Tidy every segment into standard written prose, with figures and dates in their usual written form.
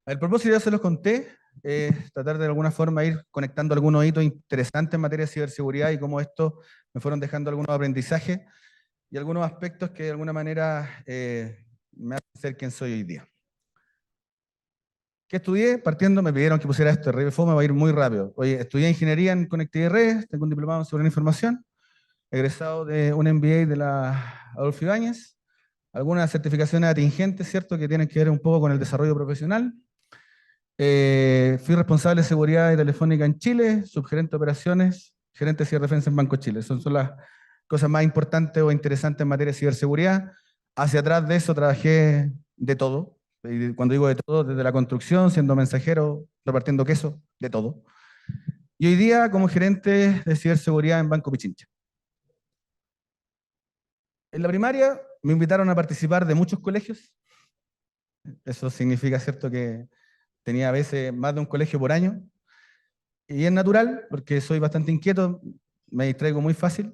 El propósito ya se los conté, tratar de alguna forma ir conectando algunos hitos interesantes en materia de ciberseguridad y cómo esto me fueron dejando algunos aprendizajes y algunos aspectos que de alguna manera me hacen ser quien soy hoy día. ¿Qué estudié? Partiendo me pidieron que pusiera esto, RFO va a ir muy rápido. Oye, estudié ingeniería en conectividad y redes, tengo un diplomado en seguridad de la información, egresado de un MBA de la Adolfo Ibáñez, algunas certificaciones atingentes, ¿cierto?, que tienen que ver un poco con el desarrollo profesional. Fui responsable de seguridad de Telefónica en Chile, subgerente de operaciones, gerente de ciberdefensa en Banco Chile. Son las cosas más importantes o interesantes en materia de ciberseguridad. Hacia atrás de eso trabajé de todo. Y cuando digo de todo, desde la construcción, siendo mensajero, repartiendo queso, de todo. Y hoy día como gerente de ciberseguridad en Banco Pichincha. En la primaria me invitaron a participar de muchos colegios. Eso significa, ¿cierto?, que tenía a veces más de un colegio por año. Y es natural, porque soy bastante inquieto, me distraigo muy fácil.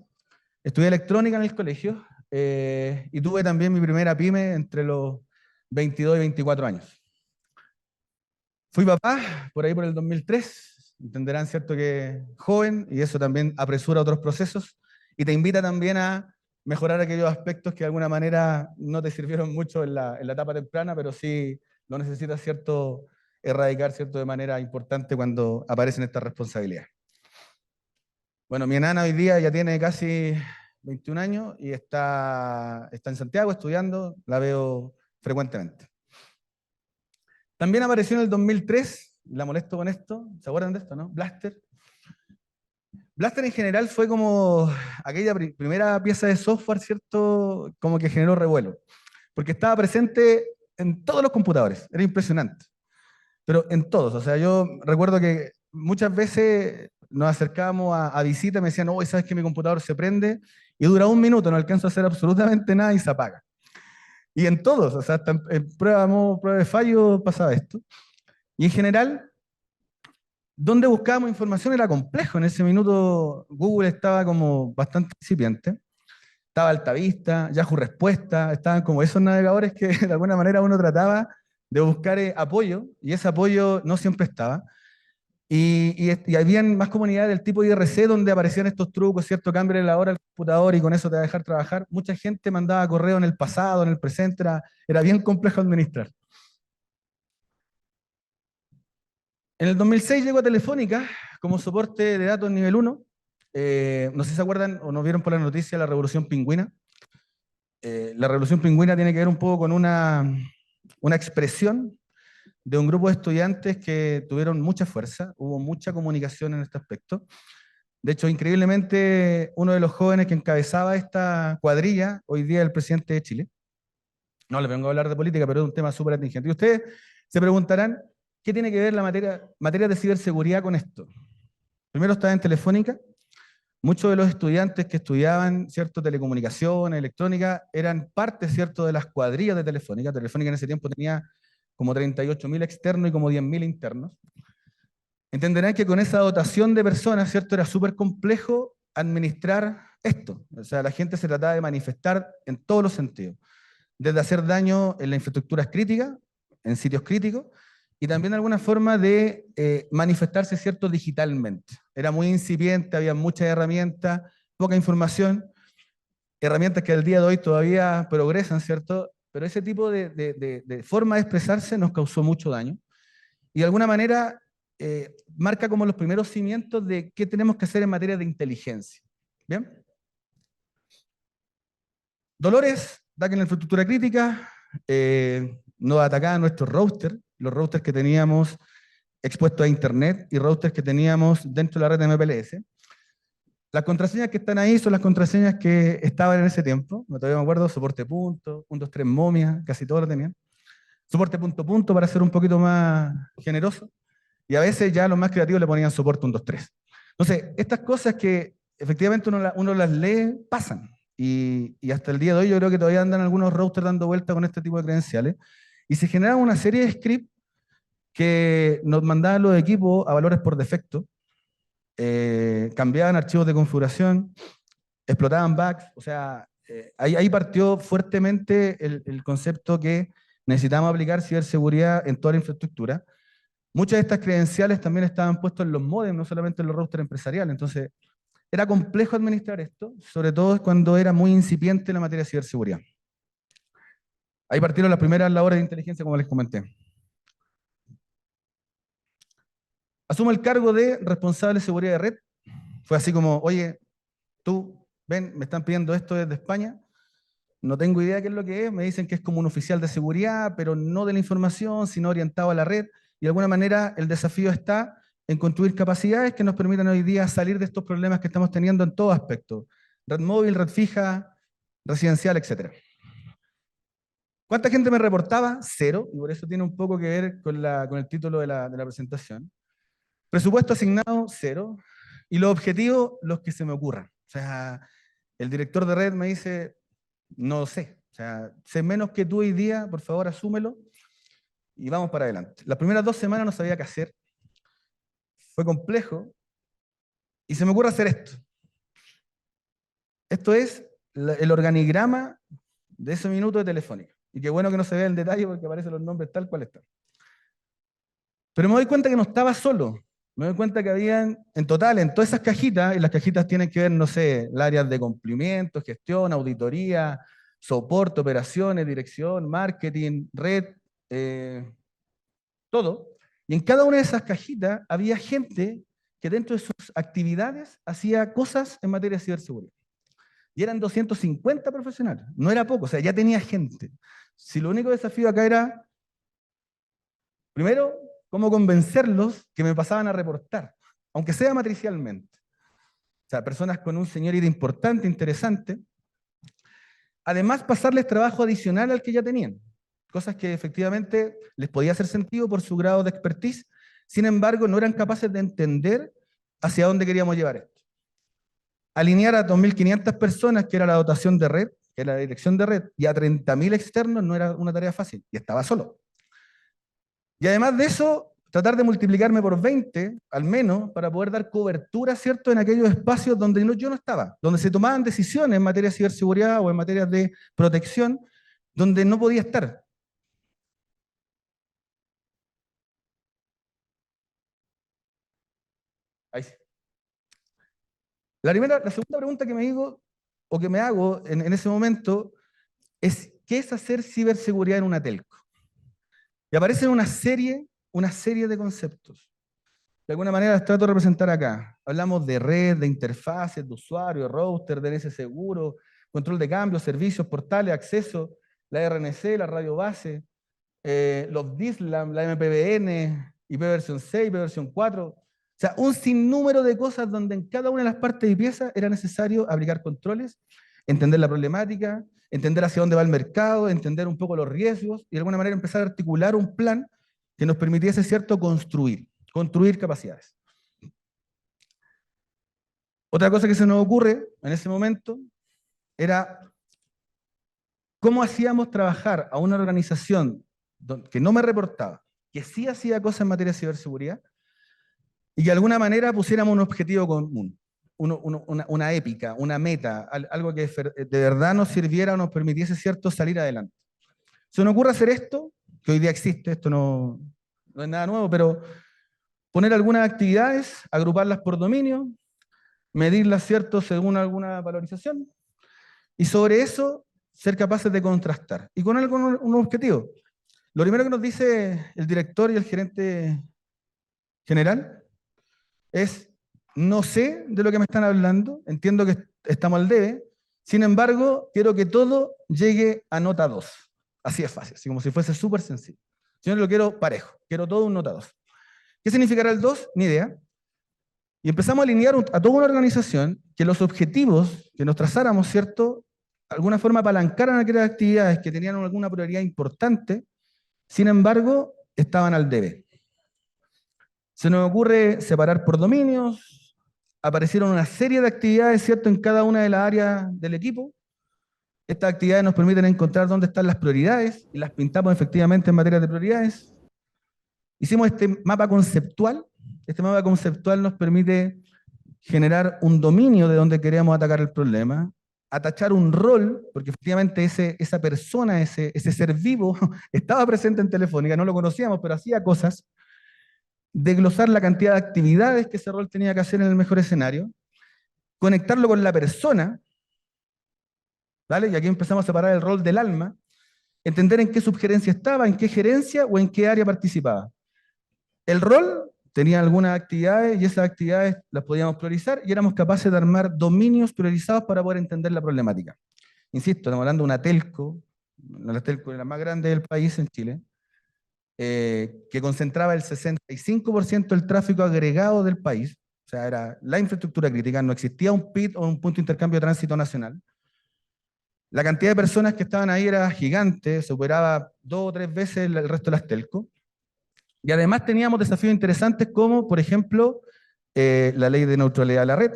Estudié electrónica en el colegio y tuve también mi primera pyme entre los 22 y 24 años. Fui papá por ahí por el 2003, entenderán, ¿cierto?, que joven, y eso también apresura otros procesos y te invita también a mejorar aquellos aspectos que de alguna manera no te sirvieron mucho en la etapa temprana, pero sí lo necesitas, ¿cierto?, erradicar, ¿cierto?, de manera importante cuando aparecen estas responsabilidades. Bueno, mi enana hoy día ya tiene casi 21 años y está en Santiago estudiando, la veo frecuentemente. También apareció en el 2003, la molesto con esto, ¿se acuerdan de esto, no? Blaster. Blaster en general fue como aquella primera pieza de software, ¿cierto? Como que generó revuelo, porque estaba presente en todos los computadores, era impresionante, pero en todos. O sea, yo recuerdo que muchas veces nos acercábamos a visita y me decían, oh, ¿sabes que mi computador se prende? Y dura un minuto, no alcanzo a hacer absolutamente nada y se apaga. Y en todos, o sea, hasta en prueba de fallo pasaba esto. Y en general, donde buscábamos información era complejo. En ese minuto Google estaba como bastante incipiente. Estaba Altavista, Yahoo Respuesta, estaban como esos navegadores que de alguna manera uno trataba de buscar apoyo y ese apoyo no siempre estaba. Y habían más comunidades del tipo IRC donde aparecían estos trucos, ¿cierto? Cámbiale la hora al computador y con eso te va a dejar trabajar. Mucha gente mandaba correo en el pasado, en el presente, era bien complejo administrar. En el 2006 llegó a Telefónica como soporte de datos nivel 1. No sé si se acuerdan o no vieron por la noticia la Revolución Pingüina. La Revolución Pingüina tiene que ver un poco con una expresión de un grupo de estudiantes que tuvieron mucha fuerza, hubo mucha comunicación en este aspecto. De hecho, increíblemente, uno de los jóvenes que encabezaba esta cuadrilla, hoy día es el presidente de Chile. No les vengo a hablar de política, pero es un tema súper atingente. Y ustedes se preguntarán, ¿qué tiene que ver la materia de ciberseguridad con esto? Primero estaba en Telefónica. Muchos de los estudiantes que estudiaban, ¿cierto?, telecomunicaciones, electrónica, eran parte, ¿cierto?, de las cuadrillas de Telefónica. Telefónica en ese tiempo tenía como 38.000 externos y como 10.000 internos. Entenderán que con esa dotación de personas, ¿cierto?, era súper complejo administrar esto. O sea, la gente se trataba de manifestar en todos los sentidos, desde hacer daño en las infraestructuras críticas, en sitios críticos, y también alguna forma de manifestarse, ¿cierto?, digitalmente. Era muy incipiente, había muchas herramientas, poca información, herramientas que al día de hoy todavía progresan, ¿cierto? Pero ese tipo de forma de expresarse nos causó mucho daño y de alguna manera marca como los primeros cimientos de qué tenemos que hacer en materia de inteligencia. ¿Bien? Dolores, ataque en la infraestructura crítica, nos atacaban nuestros routers, los routers que teníamos expuestos a internet y routers que teníamos dentro de la red de MPLS. Las contraseñas que están ahí son las contraseñas que estaban en ese tiempo, todavía me acuerdo, soporte punto, 123 momia, casi todos lo tenían. Soporte punto punto para ser un poquito más generoso. Y a veces ya los más creativos le ponían soporte 123. Entonces, estas cosas que efectivamente uno las lee, pasan. Y hasta el día de hoy yo creo que todavía andan algunos routers dando vuelta con este tipo de credenciales. Y se generaba una serie de scripts que nos mandaban los equipos a valores por defecto, cambiaban archivos de configuración, explotaban bugs. O sea, ahí partió fuertemente el concepto que necesitábamos aplicar ciberseguridad en toda la infraestructura. Muchas de estas credenciales también estaban puestas en los modems, no solamente en los routers empresariales. Entonces, era complejo administrar esto, sobre todo cuando era muy incipiente la materia de ciberseguridad. Ahí partieron las primeras labores de inteligencia, como les comenté. Asumo el cargo de responsable de seguridad de red. Fue así como, oye, tú, ven, me están pidiendo esto desde España, no tengo idea qué es lo que es, me dicen que es como un oficial de seguridad, pero no de la información, sino orientado a la red, y de alguna manera el desafío está en construir capacidades que nos permitan hoy día salir de estos problemas que estamos teniendo en todo aspecto, red móvil, red fija, residencial, etc. ¿Cuánta gente me reportaba? Cero, y por eso tiene un poco que ver con el título de la presentación. Presupuesto asignado, cero, y los objetivos, los que se me ocurran. O sea, el director de red me dice, no sé, o sea, sé menos que tú hoy día, por favor asúmelo, y vamos para adelante. Las primeras 2 semanas no sabía qué hacer, fue complejo, y se me ocurre hacer esto. Esto es el organigrama de ese minuto de Telefónica. Y qué bueno que no se vea en detalle porque aparecen los nombres tal cual están. Pero me doy cuenta que no estaba solo. Me doy cuenta que habían, en total, en todas esas cajitas, y las cajitas tienen que ver, no sé, las áreas de cumplimiento, gestión, auditoría, soporte, operaciones, dirección, marketing, red, todo. Y en cada una de esas cajitas había gente que dentro de sus actividades hacía cosas en materia de ciberseguridad. Y eran 250 profesionales, no era poco, o sea, ya tenía gente. Si lo único desafío acá era, primero, cómo convencerlos que me pasaban a reportar, aunque sea matricialmente. O sea, personas con un señorito importante, interesante. Además, pasarles trabajo adicional al que ya tenían. Cosas que efectivamente les podía hacer sentido por su grado de expertise. Sin embargo, no eran capaces de entender hacia dónde queríamos llevar esto. Alinear a 2.500 personas, que era la dotación de red, que era la dirección de red, y a 30.000 externos no era una tarea fácil, y estaba solo. Y además de eso, tratar de multiplicarme por 20, al menos, para poder dar cobertura, ¿cierto?, en aquellos espacios donde yo no estaba, donde se tomaban decisiones en materia de ciberseguridad o en materia de protección, donde no podía estar. Ahí sí. La segunda pregunta que me digo, o que me hago en ese momento, es ¿qué es hacer ciberseguridad en una telco? Y aparecen una serie de conceptos. De alguna manera las trato de representar acá. Hablamos de red, de interfaces, de usuario, de router, de DNS seguro, control de cambios, servicios, portales, acceso, la RNC, la radio base, los DISLAM, la MPVN, IP versión 6, IP versión 4. O sea, un sinnúmero de cosas donde en cada una de las partes y piezas era necesario aplicar controles, entender la problemática, entender hacia dónde va el mercado, entender un poco los riesgos y de alguna manera empezar a articular un plan que nos permitiese, ¿cierto?, construir capacidades. Otra cosa que se nos ocurre en ese momento era cómo hacíamos trabajar a una organización que no me reportaba, que sí hacía cosas en materia de ciberseguridad, y que de alguna manera pusiéramos un objetivo común, una épica, una meta, algo que de verdad nos sirviera o nos permitiese, ¿cierto?, salir adelante. Se nos ocurre hacer esto, que hoy día existe, esto no es nada nuevo, pero poner algunas actividades, agruparlas por dominio, medirlas, ¿cierto?, según alguna valorización, y sobre eso ser capaces de contrastar. Y con un objetivo. Lo primero que nos dice el director y el gerente general es, no sé de lo que me están hablando, entiendo que estamos al debe, sin embargo, quiero que todo llegue a nota 2. Así es fácil, así como si fuese súper sencillo. Si no, lo quiero parejo, quiero todo un nota 2. ¿Qué significará el 2? Ni idea. Y empezamos a alinear a toda una organización que los objetivos que nos trazáramos, ¿cierto?, de alguna forma apalancaran aquellas actividades que tenían alguna prioridad importante, sin embargo, estaban al debe. Se nos ocurre separar por dominios, aparecieron una serie de actividades, ¿cierto?, en cada una de las áreas del equipo. Estas actividades nos permiten encontrar dónde están las prioridades y las pintamos efectivamente en materia de prioridades. Hicimos este mapa conceptual. Este mapa conceptual nos permite generar un dominio de donde queremos atacar el problema, a tachar un rol, porque efectivamente esa persona, ese ser vivo, estaba presente en Telefónica, no lo conocíamos, pero hacía cosas, desglosar la cantidad de actividades que ese rol tenía que hacer en el mejor escenario, conectarlo con la persona, ¿vale? Y aquí empezamos a separar el rol del alma, entender en qué subgerencia estaba, en qué gerencia o en qué área participaba. El rol tenía algunas actividades y esas actividades las podíamos priorizar y éramos capaces de armar dominios priorizados para poder entender la problemática. Insisto, estamos hablando de una telco la más grande del país en Chile, que concentraba el 65% del tráfico agregado del país, o sea, era la infraestructura crítica, no existía un PIT o un punto de intercambio de tránsito nacional. La cantidad de personas que estaban ahí era gigante, superaba 2 o 3 veces el resto de las telcos. Y además teníamos desafíos interesantes como, por ejemplo, la ley de neutralidad de la red,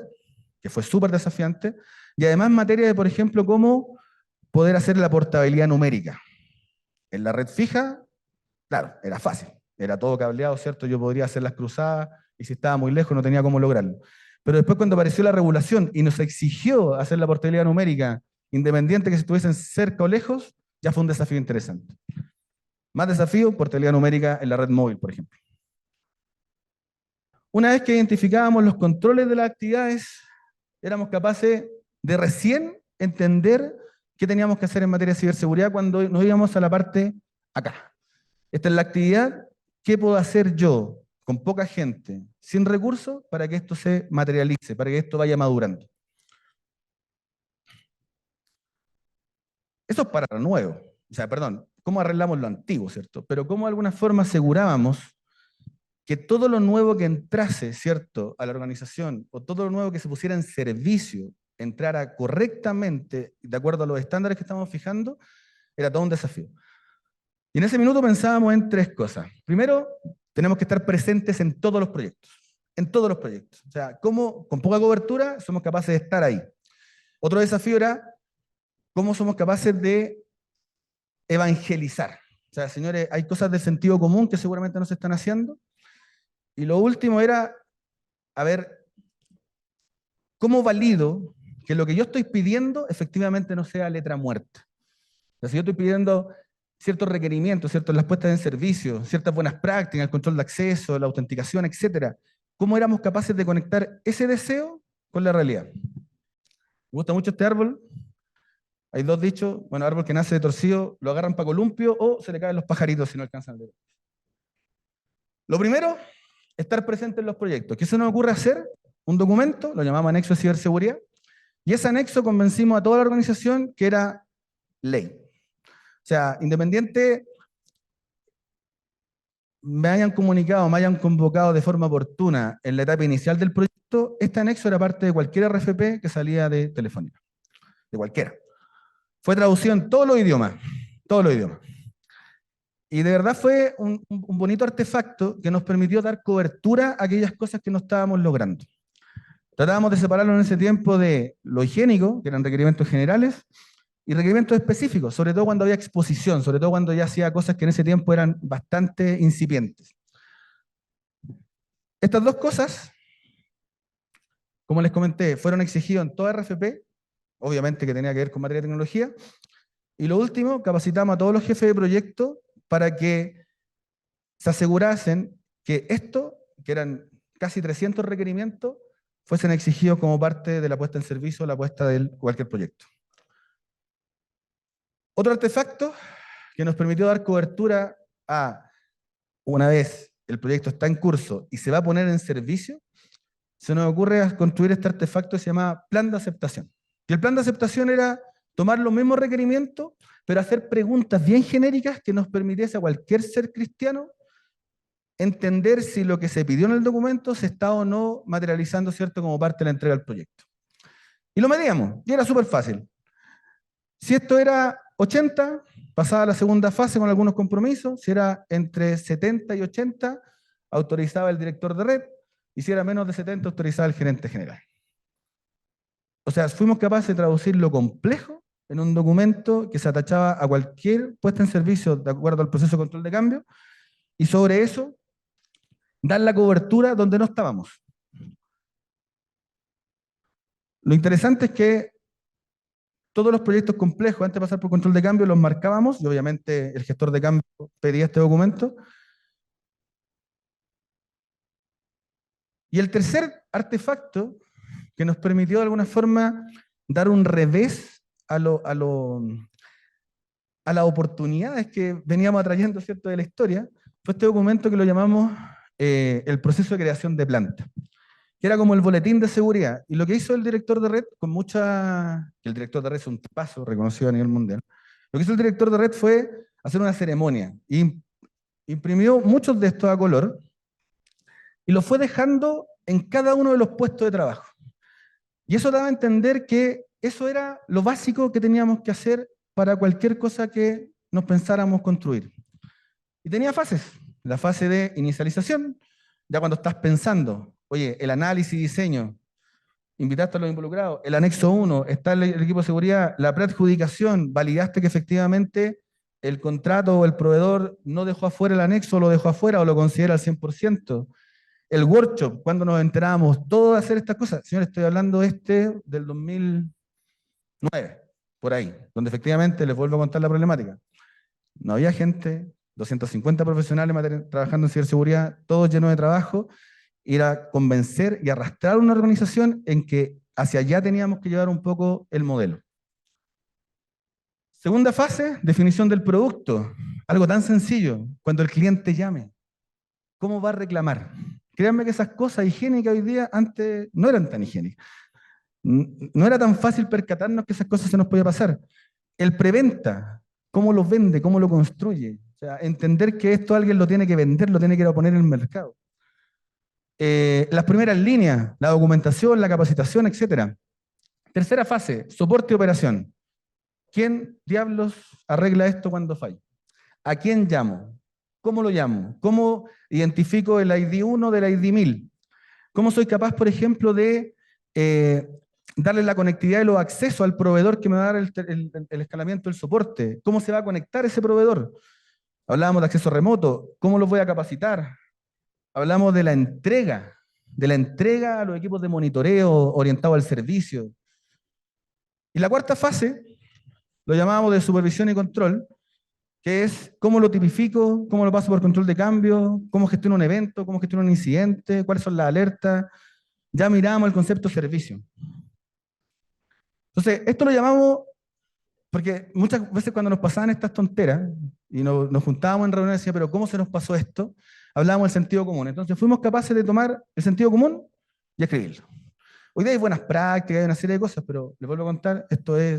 que fue súper desafiante, y además materia de, por ejemplo, cómo poder hacer la portabilidad numérica. En la red fija, claro, era fácil, era todo cableado, ¿cierto? Yo podría hacer las cruzadas y si estaba muy lejos no tenía cómo lograrlo. Pero después cuando apareció la regulación y nos exigió hacer la portabilidad numérica, independiente que si estuviesen cerca o lejos, ya fue un desafío interesante. Más desafío, portabilidad numérica en la red móvil, por ejemplo. Una vez que identificábamos los controles de las actividades, éramos capaces de recién entender qué teníamos que hacer en materia de ciberseguridad cuando nos íbamos a la parte acá. Esta es la actividad, ¿qué puedo hacer yo con poca gente, sin recursos, para que esto se materialice, para que esto vaya madurando? Eso es para lo nuevo, o sea, perdón, cómo arreglamos lo antiguo, ¿cierto? Pero cómo de alguna forma asegurábamos que todo lo nuevo que entrase, ¿cierto?, a la organización, o todo lo nuevo que se pusiera en servicio, entrara correctamente, de acuerdo a los estándares que estamos fijando, era todo un desafío. Y en ese minuto pensábamos en 3 cosas. Primero, tenemos que estar presentes en todos los proyectos. En todos los proyectos. O sea, cómo con poca cobertura somos capaces de estar ahí. Otro desafío era cómo somos capaces de evangelizar. O sea, señores, hay cosas de sentido común que seguramente no se están haciendo. Y lo último era, a ver, ¿cómo valido que lo que yo estoy pidiendo efectivamente no sea letra muerta? O sea, si yo estoy pidiendo ciertos requerimientos, ¿cierto? Las puestas en servicio, ciertas buenas prácticas, el control de acceso, la autenticación, etcétera, ¿cómo éramos capaces de conectar ese deseo con la realidad? Me gusta mucho este árbol. Hay 2 dichos. Bueno, árbol que nace de torcido, lo agarran para columpio o se le caen los pajaritos si no alcanzan a ver. Lo primero, estar presente en los proyectos. ¿Qué se nos ocurre hacer? Un documento, lo llamamos anexo de ciberseguridad, y ese anexo convencimos a toda la organización que era ley. O sea, independiente me hayan comunicado, me hayan convocado de forma oportuna en la etapa inicial del proyecto, este anexo era parte de cualquier RFP que salía de Telefónica, de cualquiera. Fue traducido en todos los idiomas, todos los idiomas. Y de verdad fue un bonito artefacto que nos permitió dar cobertura a aquellas cosas que no estábamos logrando. Tratábamos de separarlo en ese tiempo de lo higiénico, que eran requerimientos generales, y requerimientos específicos, sobre todo cuando había exposición, sobre todo cuando ya hacía cosas que en ese tiempo eran bastante incipientes. Estas 2 cosas, como les comenté, fueron exigidos en toda RFP, obviamente que tenía que ver con materia de tecnología, y lo último, capacitamos a todos los jefes de proyecto para que se asegurasen que esto, que eran casi 300 requerimientos, fuesen exigidos como parte de la puesta en servicio o la puesta de cualquier proyecto. Otro artefacto que nos permitió dar cobertura a, una vez el proyecto está en curso y se va a poner en servicio, se nos ocurre construir este artefacto que se llama plan de aceptación. Y el plan de aceptación era tomar los mismos requerimientos, pero hacer preguntas bien genéricas que nos permitiese a cualquier ser cristiano entender si lo que se pidió en el documento se está o no materializando, ¿cierto?, como parte de la entrega del proyecto. Y lo medíamos, y era súper fácil. Si esto era 80, pasaba a la segunda fase con algunos compromisos. Si era entre 70 y 80, autorizaba el director de red. Y si era menos de 70, autorizaba el gerente general. O sea, fuimos capaces de traducir lo complejo en un documento que se atachaba a cualquier puesta en servicio de acuerdo al proceso de control de cambio, y sobre eso dar la cobertura donde no estábamos. Lo interesante es que todos los proyectos complejos, antes de pasar por control de cambio, los marcábamos y obviamente el gestor de cambio pedía este documento. Y el tercer artefacto que nos permitió de alguna forma dar un revés a las oportunidades que veníamos atrayendo, ¿cierto?, de la historia, fue este documento que lo llamamos el proceso de creación de planta, que era como el boletín de seguridad. Y lo que hizo el director de red, que el director de red es un tipazo reconocido a nivel mundial, lo que hizo el director de red fue hacer una ceremonia y imprimió muchos de estos a color y los fue dejando en cada uno de los puestos de trabajo. Y eso daba a entender que eso era lo básico que teníamos que hacer para cualquier cosa que nos pensáramos construir. Y tenía fases. La fase de inicialización, ya cuando estás pensando, oye, el análisis y diseño, invitaste a los involucrados, el anexo 1, está el equipo de seguridad, la preadjudicación, validaste que efectivamente el contrato o el proveedor no dejó afuera el anexo, lo dejó afuera o lo considera al 100%. El workshop, cuando nos enterábamos, todo de hacer estas cosas. Señores, estoy hablando del 2009, por ahí, donde efectivamente les vuelvo a contar la problemática. No había gente, 250 profesionales trabajando en ciberseguridad, todos llenos de trabajo, ir a convencer y arrastrar una organización en que hacia allá teníamos que llevar un poco el modelo. Segunda fase, definición del producto. Algo tan sencillo, cuando el cliente llame, ¿cómo va a reclamar? Créanme que esas cosas higiénicas hoy día antes no eran tan higiénicas. No era tan fácil percatarnos que esas cosas se nos podía pasar. El preventa, cómo lo vende, cómo lo construye. O sea, entender que esto alguien lo tiene que vender, lo tiene que ir a poner en el mercado. Las primeras líneas, la documentación, la capacitación, etc. Tercera fase, soporte y operación. ¿Quién diablos arregla esto cuando falla? ¿A quién llamo? ¿Cómo lo llamo? ¿Cómo identifico el ID 1 del ID 1000? ¿Cómo soy capaz, por ejemplo, de darle la conectividad y los accesos al proveedor que me va a dar el escalamiento del soporte? ¿Cómo se va a conectar ese proveedor? Hablábamos de acceso remoto. ¿Cómo los voy a capacitar? Hablamos de la entrega a los equipos de monitoreo orientado al servicio. Y la cuarta fase, lo llamábamos de supervisión y control, que es cómo lo tipifico, cómo lo paso por control de cambio, cómo gestiono un evento, cómo gestiono un incidente, cuáles son las alertas. Ya miramos el concepto de servicio. Entonces, esto lo llamamos, porque muchas veces cuando nos pasaban estas tonteras, y nos juntábamos en reuniones y decíamos, pero ¿cómo se nos pasó esto? Hablábamos del sentido común. Entonces fuimos capaces de tomar el sentido común y escribirlo. Hoy día hay buenas prácticas, hay una serie de cosas, pero les vuelvo a contar,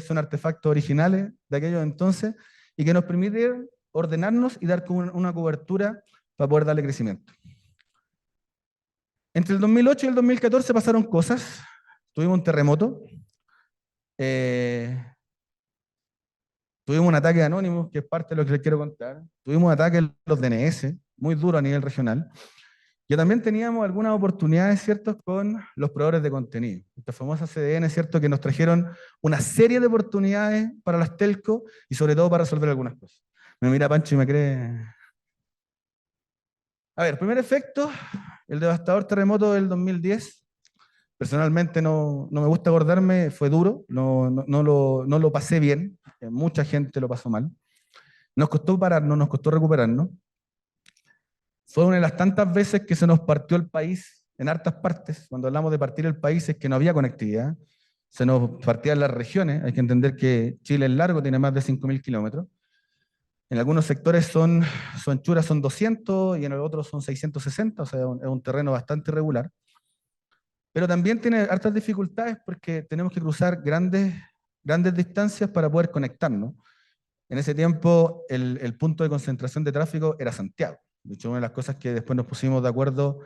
son artefactos originales de aquellos entonces y que nos permiten ordenarnos y dar una cobertura para poder darle crecimiento. Entre el 2008 y el 2014 pasaron cosas. Tuvimos un terremoto, tuvimos un ataque de Anonymous, que es parte de lo que les quiero contar. Tuvimos un ataque de los DNS, muy duro a nivel regional. Y también teníamos algunas oportunidades, ¿cierto?, con los proveedores de contenido. Estas famosas CDN, ¿cierto?, que nos trajeron una serie de oportunidades para las telco y sobre todo para resolver algunas cosas. Me mira Pancho y me cree. A ver, primer efecto, el devastador terremoto del 2010. Personalmente no me gusta acordarme, fue duro, no lo pasé bien, mucha gente lo pasó mal. Nos costó pararnos, nos costó recuperarnos. Fue una de las tantas veces que se nos partió el país en hartas partes. Cuando hablamos de partir el país es que no había conectividad. Se nos partían las regiones. Hay que entender que Chile es largo, tiene más de 5.000 kilómetros. En algunos sectores su anchura son 200 y en el otro son 660, o sea, es un terreno bastante irregular. Pero también tiene hartas dificultades porque tenemos que cruzar grandes distancias para poder conectarnos. En ese tiempo el punto de concentración de tráfico era Santiago. De hecho, una de las cosas que después nos pusimos de acuerdo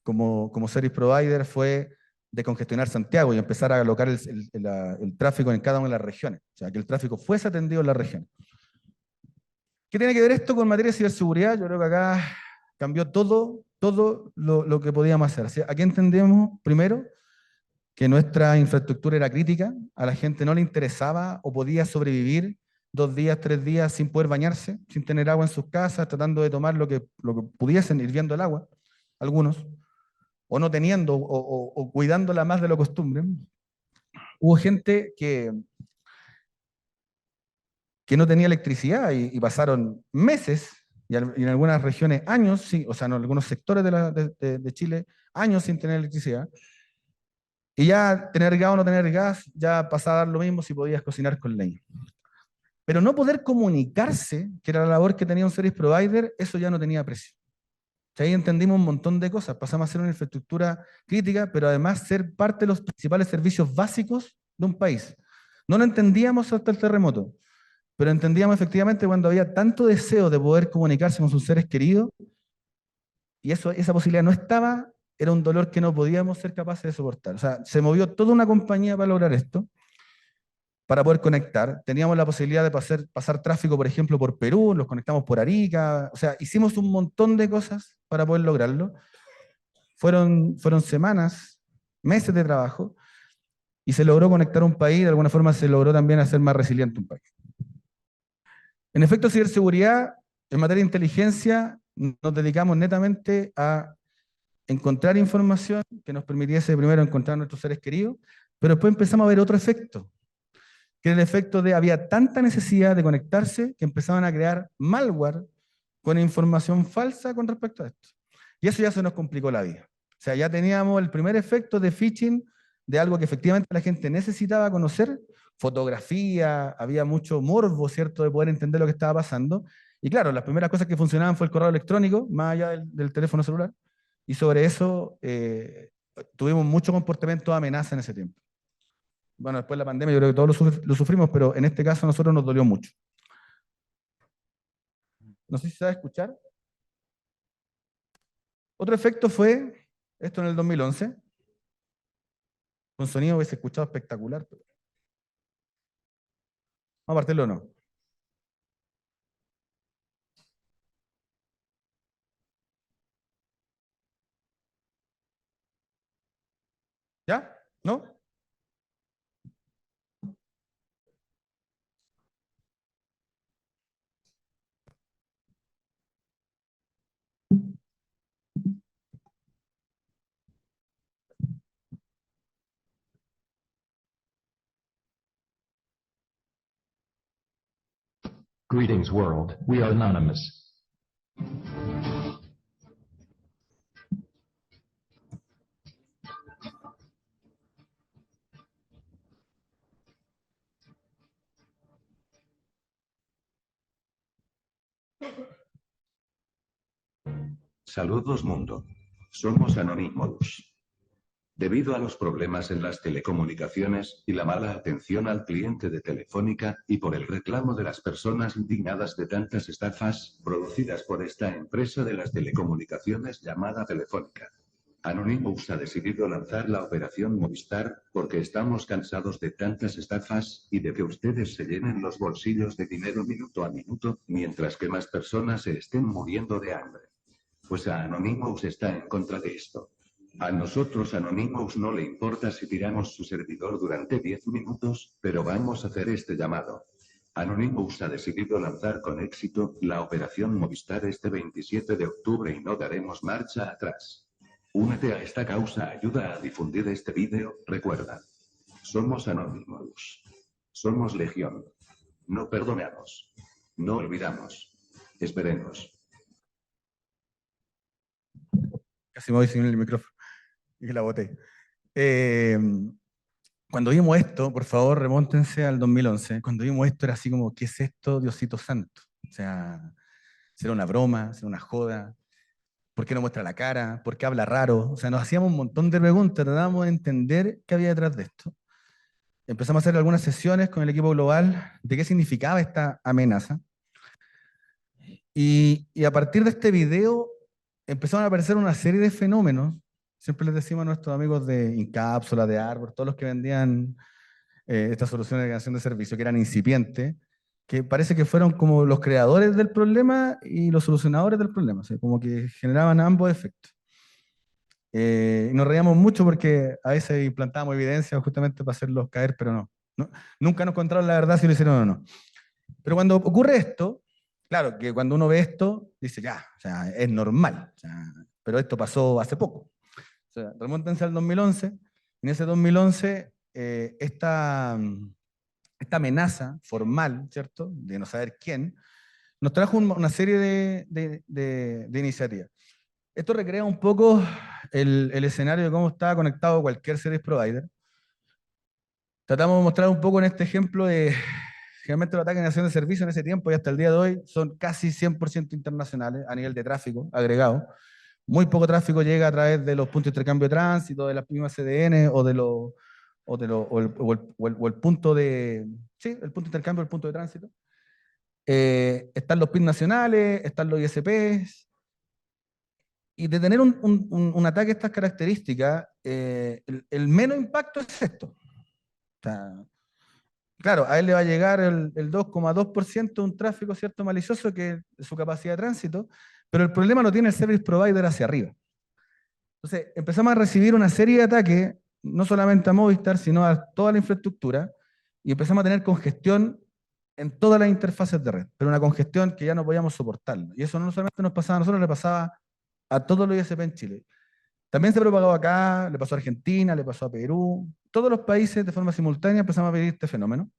como service provider fue descongestionar Santiago y empezar a alocar el tráfico en cada una de las regiones. O sea, que el tráfico fuese atendido en la región. ¿Qué tiene que ver esto con materia de ciberseguridad? Yo creo que acá cambió todo lo que podíamos hacer. ¿Sí? Aquí entendemos, primero, que nuestra infraestructura era crítica, a la gente no le interesaba o podía sobrevivir 2 días, 3 días sin poder bañarse, sin tener agua en sus casas, tratando de tomar lo que pudiesen, hirviendo el agua, algunos, o no teniendo, o cuidándola más de lo costumbre. Hubo gente que que no tenía electricidad y pasaron meses, y en algunas regiones años, sí, o sea, en algunos sectores de Chile, años sin tener electricidad. Y ya tener gas o no tener gas, ya pasaba a dar lo mismo si podías cocinar con leña. Pero no poder comunicarse, que era la labor que tenía un service provider, eso ya no tenía precio. O sea, ahí entendimos un montón de cosas. Pasamos a ser una infraestructura crítica, pero además ser parte de los principales servicios básicos de un país. No lo entendíamos hasta el terremoto, pero entendíamos efectivamente cuando había tanto deseo de poder comunicarse con sus seres queridos, y esa posibilidad no estaba, era un dolor que no podíamos ser capaces de soportar. O sea, se movió toda una compañía para lograr esto, para poder conectar. Teníamos la posibilidad de pasar tráfico, por ejemplo, por Perú, los conectamos por Arica, o sea, hicimos un montón de cosas para poder lograrlo. Fueron semanas, meses de trabajo, y se logró conectar un país, de alguna forma se logró también hacer más resiliente un país. En efecto, ciberseguridad, en materia de inteligencia, nos dedicamos netamente a encontrar información que nos permitiese primero encontrar a nuestros seres queridos, pero después empezamos a ver otro efecto, que era el efecto de había tanta necesidad de conectarse que empezaban a crear malware con información falsa con respecto a esto. Y eso ya se nos complicó la vida. O sea, ya teníamos el primer efecto de phishing de algo que efectivamente la gente necesitaba conocer, fotografía, había mucho morbo, ¿cierto?, de poder entender lo que estaba pasando. Y claro, las primeras cosas que funcionaban fue el correo electrónico, más allá del teléfono celular, y sobre eso tuvimos mucho comportamiento de amenaza en ese tiempo. Bueno, después de la pandemia yo creo que todos lo sufrimos, pero en este caso a nosotros nos dolió mucho. No sé si se sabe escuchar. Otro efecto fue, esto en el 2011, con sonido hubiese escuchado espectacular, pero vamos a partirlo o no. ¿Ya? ¿No? Greetings, world. We are anonymous. Saludos mundo. Somos Anonymous. Debido a los problemas en las telecomunicaciones y la mala atención al cliente de Telefónica, y por el reclamo de las personas indignadas de tantas estafas producidas por esta empresa de las telecomunicaciones llamada Telefónica, Anonymous ha decidido lanzar la operación Movistar, porque estamos cansados de tantas estafas, y de que ustedes se llenen los bolsillos de dinero minuto a minuto, mientras que más personas se estén muriendo de hambre. Pues a Anonymous está en contra de esto. A nosotros Anonymous no le importa si tiramos su servidor durante 10 minutos, pero vamos a hacer este llamado. Anonymous ha decidido lanzar con éxito la operación Movistar este 27 de octubre y no daremos marcha atrás. Únete a esta causa, ayuda a difundir este vídeo, recuerda. Somos Anonymous. Somos Legión. No perdonamos. No olvidamos. Esperemos. Casi me voy sin el micrófono y que la boté. Eh, Cuando vimos esto, por favor, remóntense al 2011. Cuando vimos esto era así como, ¿qué es esto, Diosito Santo? O sea, ¿será una broma? ¿Será una joda? ¿Por qué no muestra la cara? ¿Por qué habla raro? O sea, nos hacíamos un montón de preguntas, tratábamos de entender qué había detrás de esto. Empezamos a hacer algunas sesiones con el equipo global de qué significaba esta amenaza. Y a partir de este video empezaron a aparecer una serie de fenómenos. Siempre les decimos a nuestros amigos de Incapsula, de Arbor, todos los que vendían estas soluciones de creación de servicio, que eran incipientes, que parece que fueron como los creadores del problema y los solucionadores del problema, o sea, como que generaban ambos efectos. Y nos reíamos mucho porque a veces implantábamos evidencia justamente para hacerlos caer, pero no. Nunca nos encontraron la verdad si lo hicieron o no. Pero cuando ocurre esto, claro, que cuando uno ve esto, dice, ya, o sea, es normal, o sea, pero esto pasó hace poco. O sea, remóntense al 2011, en ese 2011, esta esta amenaza formal, ¿cierto?, de no saber quién, nos trajo una serie de iniciativas. Esto recrea un poco el escenario de cómo estaba conectado cualquier service provider. Tratamos de mostrar un poco en este ejemplo de, generalmente los ataques en acción de servicio en ese tiempo y hasta el día de hoy son casi 100% internacionales a nivel de tráfico agregado. Muy poco tráfico llega a través de los puntos de intercambio de tránsito, de las mismas CDN o el punto de, sí, el punto de intercambio, el punto de tránsito. Están los PIN nacionales, están los ISPs, y de tener un ataque de estas características, el menos impacto es esto. O sea, claro, a él le va a llegar el 2,2% de un tráfico, ¿cierto?, malicioso, que es su capacidad de tránsito, pero el problema lo tiene el service provider hacia arriba. Entonces, empezamos a recibir una serie de ataques, no solamente a Movistar, sino a toda la infraestructura, y empezamos a tener congestión en todas las interfaces de red, pero una congestión que ya no podíamos soportarla. Y eso no solamente nos pasaba a nosotros, le pasaba a todos los ISP en Chile. También se propagó acá, le pasó a Argentina, le pasó a Perú. Todos los países de forma simultánea empezamos a vivir este fenómeno.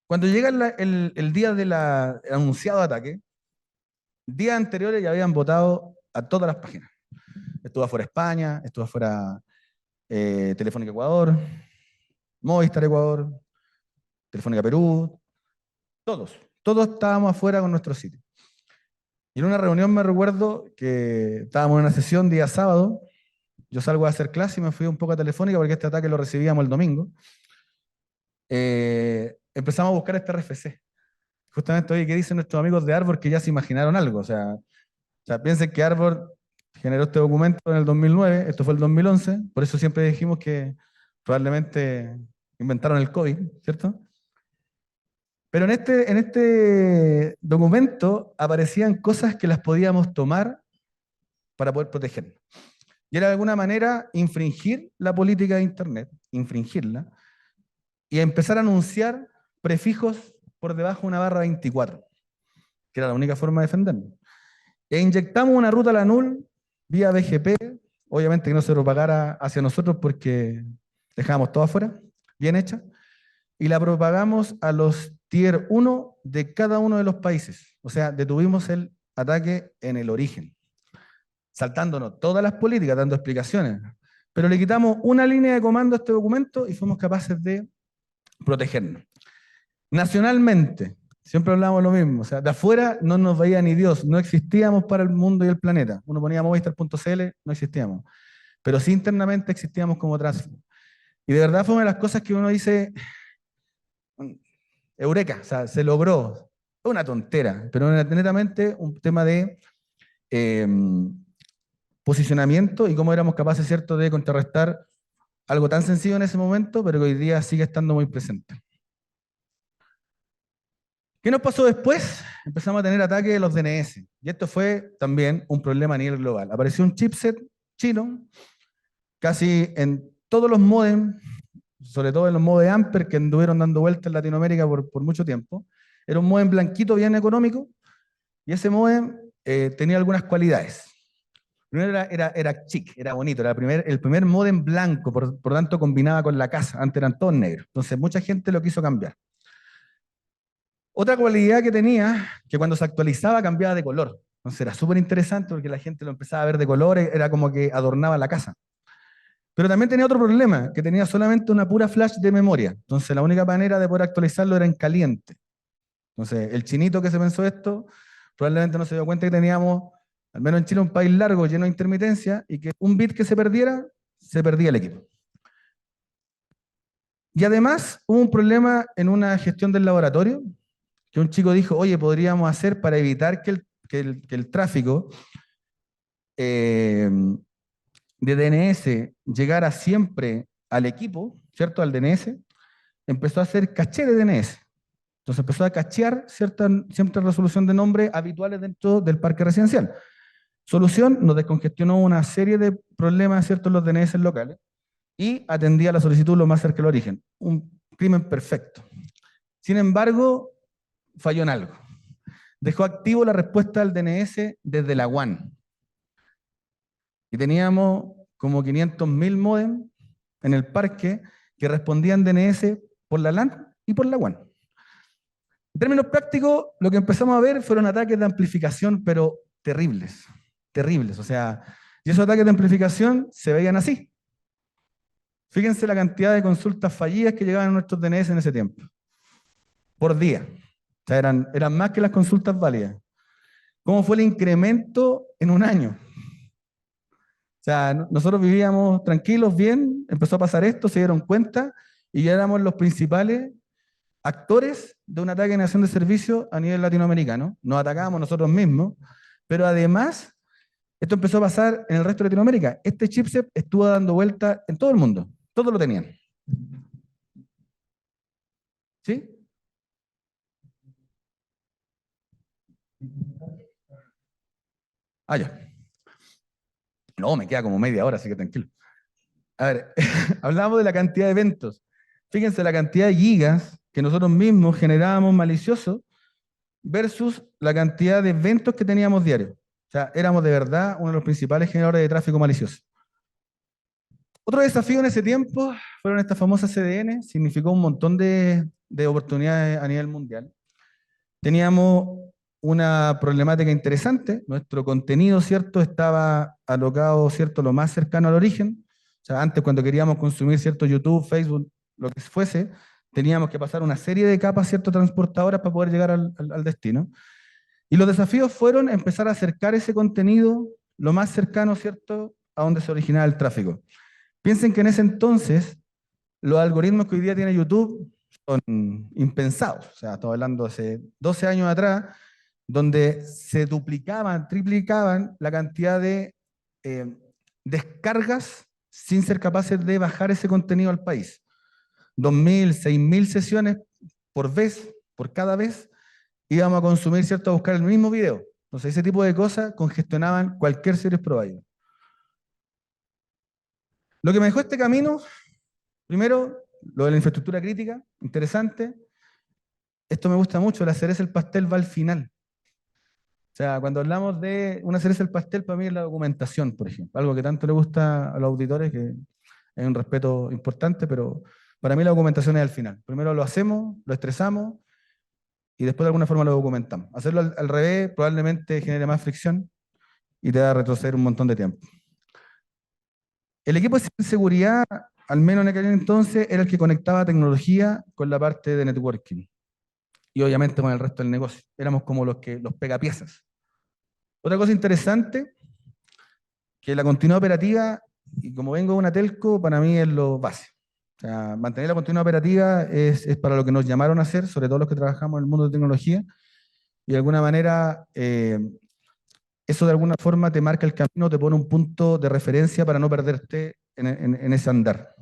Cuando llega el día del anunciado ataque, días anteriores ya habían votado a todas las páginas. Estuvo afuera España, estuvo afuera Telefónica Ecuador, Movistar Ecuador, Telefónica Perú, todos estábamos afuera con nuestro sitio. Y en una reunión me recuerdo que estábamos en una sesión día sábado, yo salgo a hacer clase y me fui un poco a Telefónica porque este ataque lo recibíamos el domingo. Empezamos a buscar este RFC. Justamente, oye, ¿qué dicen nuestros amigos de Arbor que ya se imaginaron algo? O sea, piensen que Arbor generó este documento en el 2009, esto fue el 2011, por eso siempre dijimos que probablemente inventaron el COVID, ¿cierto? Pero en este documento aparecían cosas que las podíamos tomar para poder protegernos. Y era de alguna manera infringir la política de Internet, infringirla, y empezar a anunciar prefijos por debajo de una barra 24, que era la única forma de defendernos. E inyectamos una ruta a la null vía BGP, obviamente que no se propagara hacia nosotros porque dejábamos todo afuera, bien hecha, y la propagamos a los tier 1 de cada uno de los países. O sea, detuvimos el ataque en el origen, saltándonos todas las políticas, dando explicaciones, pero le quitamos una línea de comando a este documento y fuimos capaces de protegernos. Nacionalmente, siempre hablamos lo mismo, o sea, de afuera no nos veía ni Dios, no existíamos para el mundo y el planeta. Uno ponía movistar.cl, no existíamos, pero sí internamente existíamos como tránsito. Y de verdad fue una de las cosas que uno dice, eureka, o sea, se logró. Una tontera, pero netamente un tema de posicionamiento y cómo éramos capaces, ¿cierto?, de contrarrestar algo tan sencillo en ese momento, pero que hoy día sigue estando muy presente. ¿Qué nos pasó después? Empezamos a tener ataques de los DNS. Y esto fue también un problema a nivel global. Apareció un chipset chino, casi en todos los modems, sobre todo en los modems Amper, que anduvieron dando vueltas en Latinoamérica por mucho tiempo. Era un modem blanquito, bien económico, y ese modem tenía algunas cualidades. Primero era chic, era bonito, era el primer modem blanco, por tanto combinaba con la casa, antes eran todos negros. Entonces mucha gente lo quiso cambiar. Otra cualidad que tenía, que cuando se actualizaba cambiaba de color. Entonces era súper interesante porque la gente lo empezaba a ver de color, era como que adornaba la casa. Pero también tenía otro problema, que tenía solamente una pura flash de memoria. Entonces la única manera de poder actualizarlo era en caliente. Entonces el chinito que se pensó esto, probablemente no se dio cuenta que teníamos, al menos en Chile, un país largo, lleno de intermitencia, y que un bit que se perdiera, se perdía el equipo. Y además hubo un problema en una gestión del laboratorio, que un chico dijo, oye, podríamos hacer para evitar que el tráfico de DNS llegara siempre al equipo, ¿cierto?, al DNS, empezó a hacer caché de DNS. Entonces empezó a cachear cierta resolución de nombre habituales dentro del parque residencial. Solución, nos descongestionó una serie de problemas, ¿cierto?, en los DNS locales y atendía la solicitud lo más cerca del origen. Un crimen perfecto. Sin embargo, falló en algo. Dejó activo la respuesta al DNS desde la WAN. Y teníamos como 500.000 modems en el parque que respondían DNS por la LAN y por la WAN. En términos prácticos, lo que empezamos a ver fueron ataques de amplificación, pero terribles, terribles. O sea, y esos ataques de amplificación se veían así. Fíjense la cantidad de consultas fallidas que llegaban a nuestros DNS en ese tiempo, por día. O sea, eran más que las consultas válidas. ¿Cómo fue el incremento en un año? O sea, nosotros vivíamos tranquilos, bien, empezó a pasar esto, se dieron cuenta y ya éramos los principales actores de un ataque de negación de servicio a nivel latinoamericano. Nos atacábamos nosotros mismos, pero además, esto empezó a pasar en el resto de Latinoamérica. Este chipset estuvo dando vuelta en todo el mundo, todos lo tenían. ¿Sí? Ah, ya. No, me queda como media hora, así que tranquilo. A ver, hablábamos de la cantidad de eventos. Fíjense la cantidad de gigas que nosotros mismos generábamos maliciosos versus la cantidad de eventos que teníamos diarios. O sea, éramos de verdad uno de los principales generadores de tráfico malicioso. Otro desafío en ese tiempo fueron estas famosas CDN, significó un montón de oportunidades a nivel mundial. Teníamos una problemática interesante, nuestro contenido, ¿cierto?, estaba alocado, ¿cierto?, lo más cercano al origen. O sea, antes cuando queríamos consumir, ¿cierto?, YouTube, Facebook, lo que fuese, teníamos que pasar una serie de capas, ¿cierto?, transportadoras para poder llegar al destino. Y los desafíos fueron empezar a acercar ese contenido lo más cercano, ¿cierto?, a donde se originaba el tráfico. Piensen que en ese entonces los algoritmos que hoy día tiene YouTube son impensados. O sea, estoy hablando de hace 12 años atrás, donde se duplicaban, triplicaban la cantidad de descargas sin ser capaces de bajar ese contenido al país. 2.000, 6.000 sesiones por vez, por cada vez, íbamos a consumir, ¿cierto?, a buscar el mismo video. Entonces, ese tipo de cosas congestionaban cualquier service provider. Lo que me dejó este camino, primero, lo de la infraestructura crítica, interesante. Esto me gusta mucho, la cereza del pastel va al final. O sea, cuando hablamos de una cereza del pastel, para mí es la documentación, por ejemplo. Algo que tanto le gusta a los auditores, que hay un respeto importante, pero para mí la documentación es al final. Primero lo hacemos, lo estresamos, y después de alguna forma lo documentamos. Hacerlo al revés probablemente genere más fricción y te va a retroceder un montón de tiempo. El equipo de seguridad, al menos en aquel entonces, era el que conectaba tecnología con la parte de networking. Y obviamente con el resto del negocio. Éramos como los pegapiezas. Otra cosa interesante, que la continuidad operativa, y como vengo de una telco, para mí es lo básico. O sea, mantener la continuidad operativa es para lo que nos llamaron a hacer, sobre todo los que trabajamos en el mundo de tecnología, y de alguna manera eso de alguna forma te marca el camino, te pone un punto de referencia para no perderte en ese andar.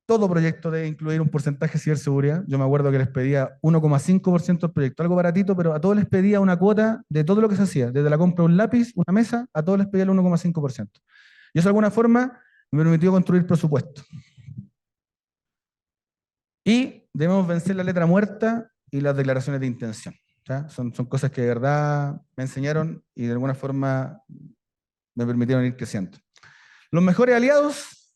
Todo proyecto debe incluir un porcentaje de ciberseguridad. Yo me acuerdo que les pedía 1,5% del proyecto, algo baratito, pero a todos les pedía una cuota de todo lo que se hacía, desde la compra de un lápiz, una mesa, a todos les pedía el 1,5%. Y eso de alguna forma me permitió construir presupuesto. Y debemos vencer la letra muerta y las declaraciones de intención. Son cosas que de verdad me enseñaron y de alguna forma me permitieron ir creciendo. Los mejores aliados,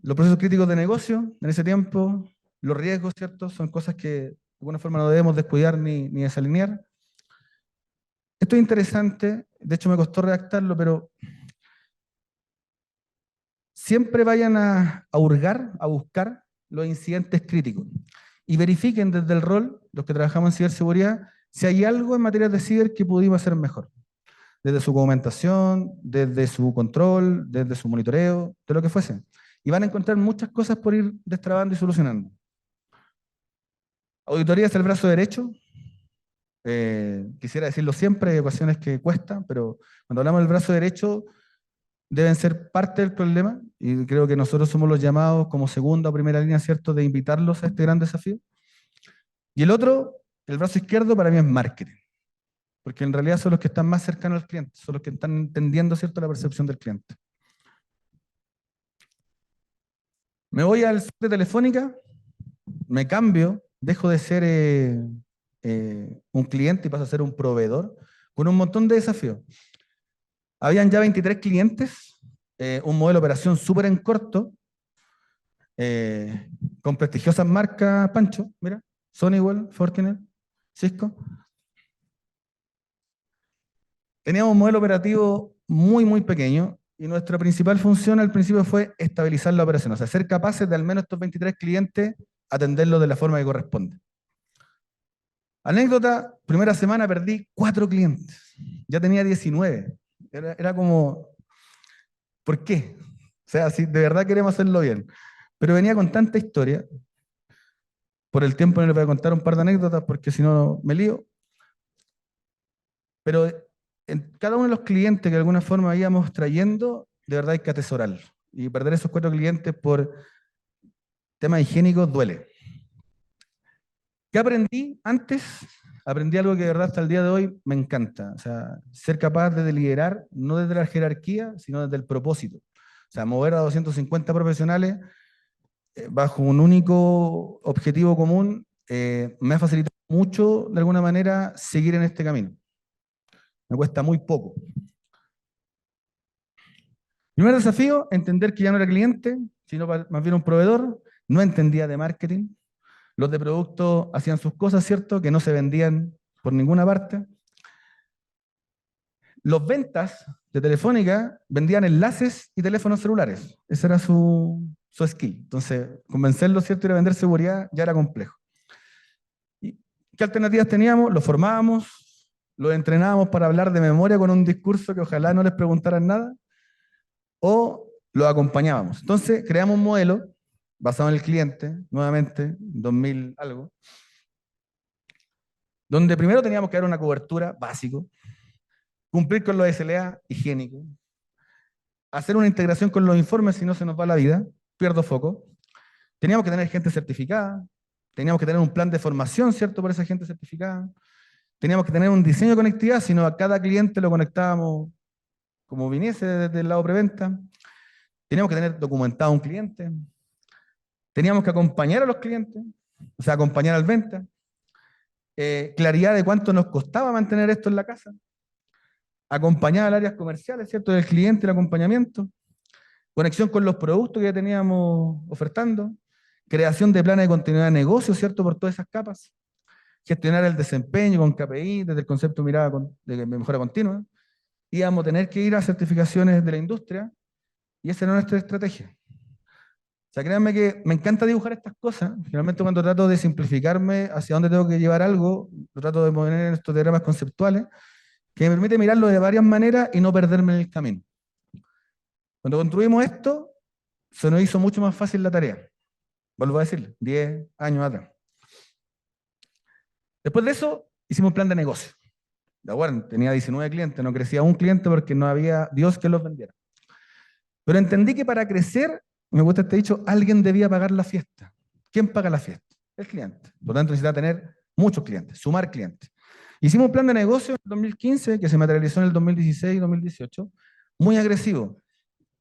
los procesos críticos de negocio en ese tiempo, los riesgos, ¿cierto? Son cosas que de alguna forma no debemos descuidar ni desalinear. Esto es interesante, de hecho me costó redactarlo, pero siempre vayan a hurgar, a buscar los incidentes críticos y verifiquen desde el rol, los que trabajamos en ciberseguridad, si hay algo en materia de ciber que pudimos hacer mejor. Desde su documentación, desde su control, desde su monitoreo, de lo que fuese. Y van a encontrar muchas cosas por ir destrabando y solucionando. Auditoría es el brazo derecho. Quisiera decirlo siempre, hay ocasiones que cuesta, pero cuando hablamos del brazo derecho, deben ser parte del problema, y creo que nosotros somos los llamados como segunda o primera línea, ¿cierto?, de invitarlos a este gran desafío. Y el otro, el brazo izquierdo, para mí es marketing, porque en realidad son los que están más cercanos al cliente, son los que están entendiendo, ¿cierto?, la percepción del cliente. Me voy al sur de Telefónica, me cambio, dejo de ser un cliente y paso a ser un proveedor, con un montón de desafíos. Habían ya 23 clientes un modelo de operación súper en corto, con prestigiosas marcas, Pancho, mira, Honeywell, Fortinet, Cisco. Teníamos un modelo operativo muy, muy pequeño y nuestra principal función al principio fue estabilizar la operación, o sea, ser capaces de al menos estos 23 clientes atenderlos de la forma que corresponde. Anécdota, primera semana perdí 4 clientes, ya tenía 19. Era como, ¿por qué? O sea, si de verdad queremos hacerlo bien. Pero venía con tanta historia, por el tiempo no les voy a contar un par de anécdotas porque si no me lío. Pero en cada uno de los clientes que de alguna forma íbamos trayendo, de verdad hay que atesorarlo. Y perder esos 4 clientes por temas higiénicos duele. ¿Qué aprendí antes? Aprendí algo que de verdad hasta el día de hoy me encanta. O sea, ser capaz de liderar, no desde la jerarquía, sino desde el propósito. O sea, mover a 250 profesionales bajo un único objetivo común me ha facilitado mucho, de alguna manera, seguir en este camino. Me cuesta muy poco. Primer desafío, entender que ya no era cliente, sino más bien un proveedor. No entendía de marketing. Los de producto hacían sus cosas, ¿cierto? Que no se vendían por ninguna parte. Los ventas de Telefónica vendían enlaces y teléfonos celulares. Ese era su skill. Entonces, convencerlos, ¿cierto? Ir a vender seguridad ya era complejo. ¿Y qué alternativas teníamos? Los formábamos, los entrenábamos para hablar de memoria con un discurso que ojalá no les preguntaran nada, o los acompañábamos. Entonces, creamos un modelo basado en el cliente, nuevamente, 2000 algo, donde primero teníamos que dar una cobertura básico, cumplir con los SLA higiénicos, hacer una integración con los informes si no se nos va la vida, pierdo foco. Teníamos que tener gente certificada, teníamos que tener un plan de formación, ¿cierto?, para esa gente certificada. Teníamos que tener un diseño de conectividad, si no a cada cliente lo conectábamos como viniese desde el lado preventa. Teníamos que tener documentado un cliente. Teníamos que acompañar a los clientes, o sea, acompañar al venta. Claridad de cuánto nos costaba mantener esto en la casa. Acompañar al áreas comerciales, ¿cierto?, del cliente, el acompañamiento. Conexión con los productos que ya teníamos ofertando. Creación de planes de continuidad de negocio, ¿cierto?, por todas esas capas. Gestionar el desempeño con KPI, desde el concepto de mejora continua. Íbamos a tener que ir a certificaciones de la industria, y esa era nuestra estrategia. O sea, créanme que me encanta dibujar estas cosas. Generalmente cuando trato de simplificarme hacia dónde tengo que llevar algo, lo trato de poner en estos diagramas conceptuales, que me permite mirarlo de varias maneras y no perderme en el camino. Cuando construimos esto, se nos hizo mucho más fácil la tarea. Vuelvo a decirle, 10 años atrás. Después de eso, hicimos un plan de negocio. ¿De acuerdo? Tenía 19 clientes, no crecía un cliente porque no había Dios que los vendiera. Pero entendí que para crecer, me gusta este dicho, alguien debía pagar la fiesta. ¿Quién paga la fiesta? El cliente. Por lo tanto, necesitaba tener muchos clientes, sumar clientes. Hicimos un plan de negocio en el 2015, que se materializó en el 2016 y 2018, muy agresivo,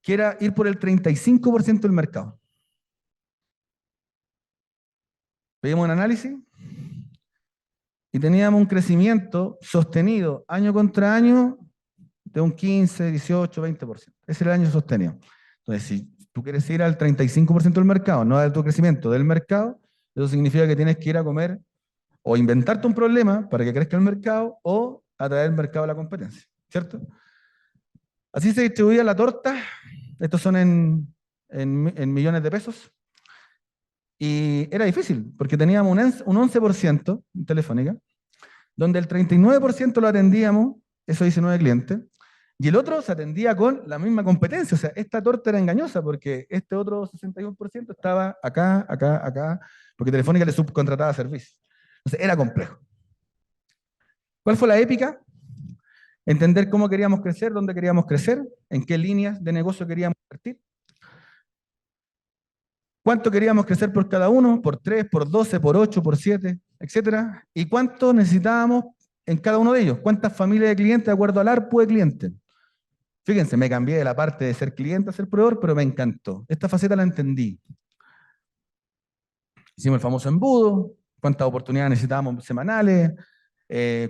que era ir por el 35% del mercado. Pedimos un análisis y teníamos un crecimiento sostenido año contra año de un 15, 18, 20%. Ese era el año sostenido. Entonces, si tú quieres ir al 35% del mercado, no al tu crecimiento del mercado, eso significa que tienes que ir a comer o inventarte un problema para que crezca el mercado o atraer el mercado a la competencia, ¿cierto? Así se distribuía la torta. Estos son en millones de pesos. Y era difícil, porque teníamos un 11% en Telefónica, donde el 39% lo atendíamos, esos 19 clientes, y el otro se atendía con la misma competencia. O sea, esta torta era engañosa, porque este otro 61% estaba acá, acá, acá, porque Telefónica le subcontrataba servicios. Entonces, era complejo. ¿Cuál fue la épica? Entender cómo queríamos crecer, dónde queríamos crecer, en qué líneas de negocio queríamos invertir. ¿Cuánto queríamos crecer por cada uno? Por 3, por 12, por 8, por 7, etcétera. ¿Y cuánto necesitábamos en cada uno de ellos? ¿Cuántas familias de clientes de acuerdo al ARPU de cliente? Fíjense, me cambié de la parte de ser cliente a ser proveedor, pero me encantó. Esta faceta la entendí. Hicimos el famoso embudo, cuántas oportunidades necesitábamos semanales,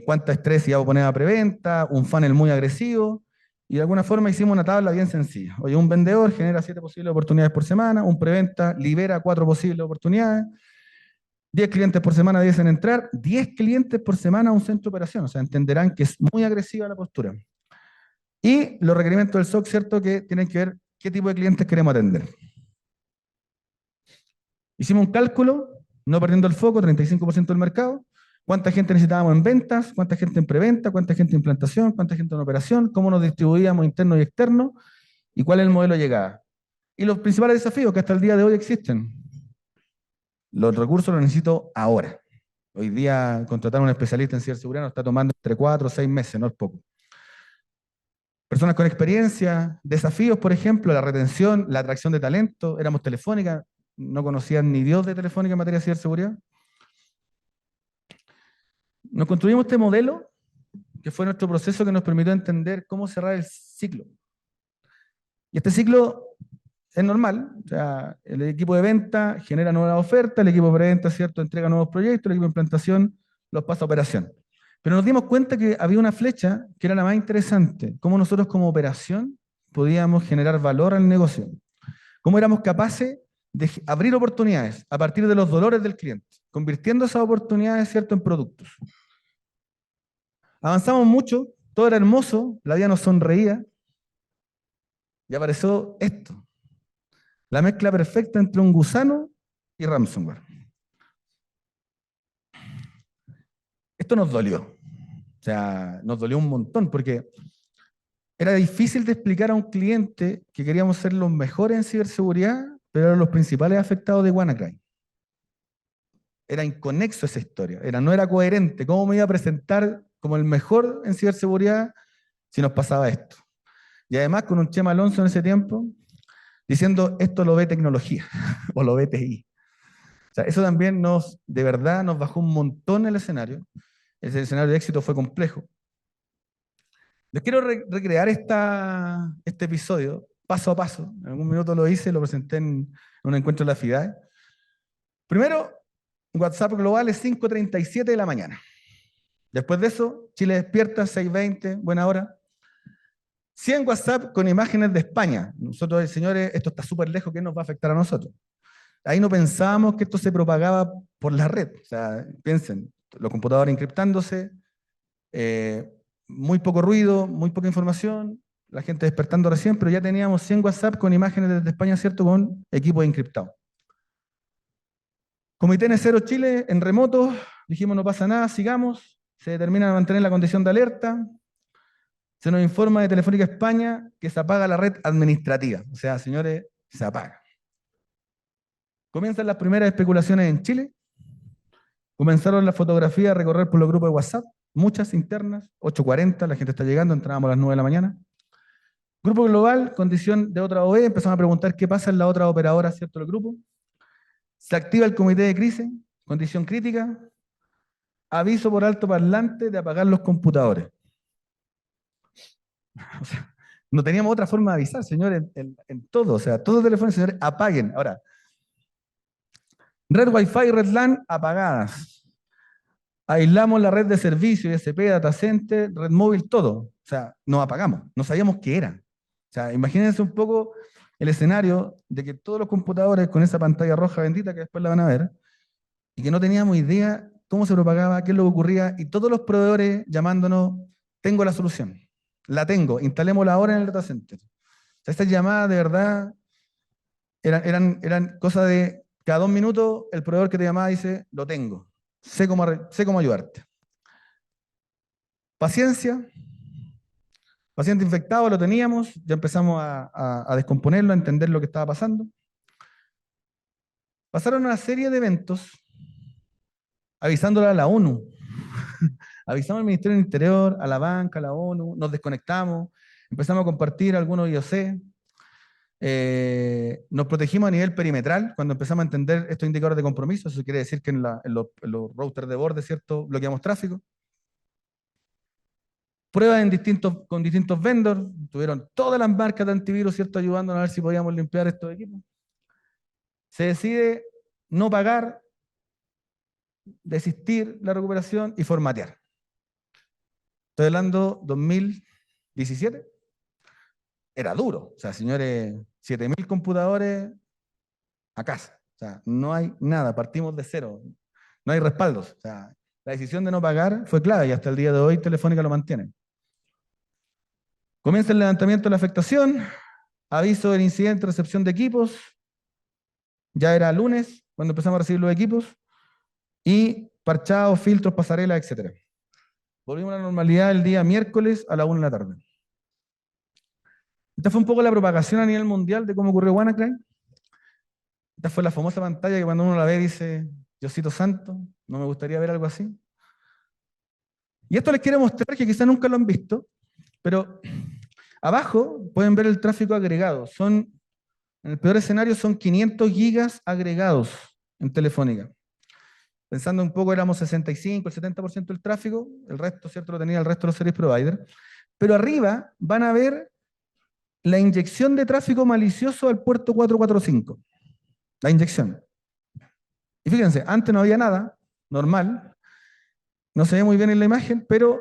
cuánta estrés íbamos a poner a preventa, un funnel muy agresivo, y de alguna forma hicimos una tabla bien sencilla. Oye, un vendedor genera 7 posibles oportunidades por semana, un preventa libera 4 posibles oportunidades, 10 clientes por semana deben entrar, 10 clientes por semana a un centro de operación. O sea, entenderán que es muy agresiva la postura. Y los requerimientos del SOC, ¿cierto? Que tienen que ver qué tipo de clientes queremos atender. Hicimos un cálculo, no perdiendo el foco, 35% del mercado. ¿Cuánta gente necesitábamos en ventas? ¿Cuánta gente en preventa? ¿Cuánta gente en implantación? ¿Cuánta gente en operación? ¿Cómo nos distribuíamos interno y externo? ¿Y cuál es el modelo de llegada? Y los principales desafíos que hasta el día de hoy existen. Los recursos los necesito ahora. Hoy día contratar a un especialista en ciberseguridad nos está tomando entre 4 o 6 meses, no es poco. Personas con experiencia, desafíos, por ejemplo, la retención, la atracción de talento. Éramos Telefónica, no conocían ni Dios de Telefónica en materia de ciberseguridad. Nos construimos este modelo, que fue nuestro proceso que nos permitió entender cómo cerrar el ciclo. Y este ciclo es normal, o sea, el equipo de venta genera nuevas ofertas, el equipo de preventa, ¿cierto?, entrega nuevos proyectos, el equipo de implantación los pasa a operación. Pero nos dimos cuenta que había una flecha que era la más interesante, cómo nosotros como operación podíamos generar valor al negocio, cómo éramos capaces de abrir oportunidades a partir de los dolores del cliente, convirtiendo esas oportunidades, ¿cierto?, en productos. Avanzamos mucho, todo era hermoso, la vida nos sonreía, y apareció esto. La mezcla perfecta entre un gusano y ransomware. Esto nos dolió. O sea, nos dolió un montón porque era difícil de explicar a un cliente que queríamos ser los mejores en ciberseguridad, pero eran los principales afectados de WannaCry. Era inconexo esa historia, no era coherente. ¿Cómo me iba a presentar como el mejor en ciberseguridad si nos pasaba esto? Y además con un Chema Alonso en ese tiempo diciendo esto lo ve tecnología o lo ve TI. O sea, eso también de verdad nos bajó un montón el escenario. Ese escenario de éxito fue complejo. Les quiero recrear este episodio paso a paso. En algún minuto lo hice, lo presenté en un encuentro de la FIDAE. Primero, WhatsApp global es 5:37 de la mañana. Después de eso, Chile despierta, 6:20, buena hora. 100 WhatsApp con imágenes de España. Nosotros, señores, esto está súper lejos, ¿qué nos va a afectar a nosotros? Ahí no pensábamos que esto se propagaba por la red. O sea, piensen, los computadores encriptándose, muy poco ruido, muy poca información, la gente despertando recién, pero ya teníamos 100 WhatsApp con imágenes desde España, ¿cierto?, con equipos encriptados. Comité N0 Chile, en remoto, dijimos no pasa nada, sigamos, se determina de mantener la condición de alerta, se nos informa de Telefónica España que se apaga la red administrativa, o sea, señores, se apaga. Comienzan las primeras especulaciones en Chile, comenzaron las fotografías a recorrer por los grupos de WhatsApp, muchas internas, 8:40, la gente está llegando, entrábamos a las 9 de la mañana. Grupo global, condición de otra OE, empezamos a preguntar qué pasa en la otra operadora, ¿cierto?, del grupo. Se activa el comité de crisis, condición crítica, aviso por alto parlante de apagar los computadores. O sea, no teníamos otra forma de avisar, señores, en todo, o sea, todos los teléfonos, señores, apaguen. Ahora, red Wi-Fi y red LAN apagadas. Aislamos la red de servicio, ISP, data center, red móvil, todo. O sea, nos apagamos, no sabíamos qué era. O sea, imagínense un poco el escenario de que todos los computadores con esa pantalla roja bendita que después la van a ver, y que no teníamos idea cómo se propagaba, qué es lo que ocurría, y todos los proveedores llamándonos, tengo la solución, la tengo, instalémosla ahora en el data center. O sea, estas llamadas de verdad eran cosas de cada 2 minutos el proveedor que te llamaba dice, lo tengo, sé cómo ayudarte. Paciencia. Paciente infectado lo teníamos, ya empezamos a descomponerlo, a entender lo que estaba pasando. Pasaron una serie de eventos avisándole a la ONU. Avisamos al Ministerio del Interior, a la banca, a la ONU, nos desconectamos, empezamos a compartir algunos IOC, nos protegimos a nivel perimetral cuando empezamos a entender estos indicadores de compromiso. Eso quiere decir que en los routers de borde, ¿cierto?, bloqueamos tráfico. Pruebas con distintos vendors, tuvieron todas las marcas de antivirus, ¿cierto?, ayudándonos a ver si podíamos limpiar estos equipos. Se decide no pagar, desistir la recuperación y formatear. Estoy hablando 2017. era duro. O sea, señores, 7.000 computadores a casa. O sea, no hay nada, partimos de cero. No hay respaldos. O sea, la decisión de no pagar fue clave y hasta el día de hoy Telefónica lo mantiene. Comienza el levantamiento de la afectación, aviso del incidente, recepción de equipos. Ya era lunes cuando empezamos a recibir los equipos y parchados, filtros, pasarelas, etc. Volvimos a la normalidad el día miércoles a la 1 de la tarde. Esta fue un poco la propagación a nivel mundial de cómo ocurrió WannaCry. Esta fue la famosa pantalla que cuando uno la ve dice, Diosito Santo, no me gustaría ver algo así. Y esto les quiero mostrar que quizás nunca lo han visto, pero abajo pueden ver el tráfico agregado. En el peor escenario son 500 gigas agregados en Telefónica. Pensando un poco, éramos 65, el 70% del tráfico, el resto, ¿cierto?, lo tenía el resto de los service providers. Pero arriba van a ver la inyección de tráfico malicioso al puerto 445. La inyección. Y fíjense, antes no había nada, normal, no se ve muy bien en la imagen, pero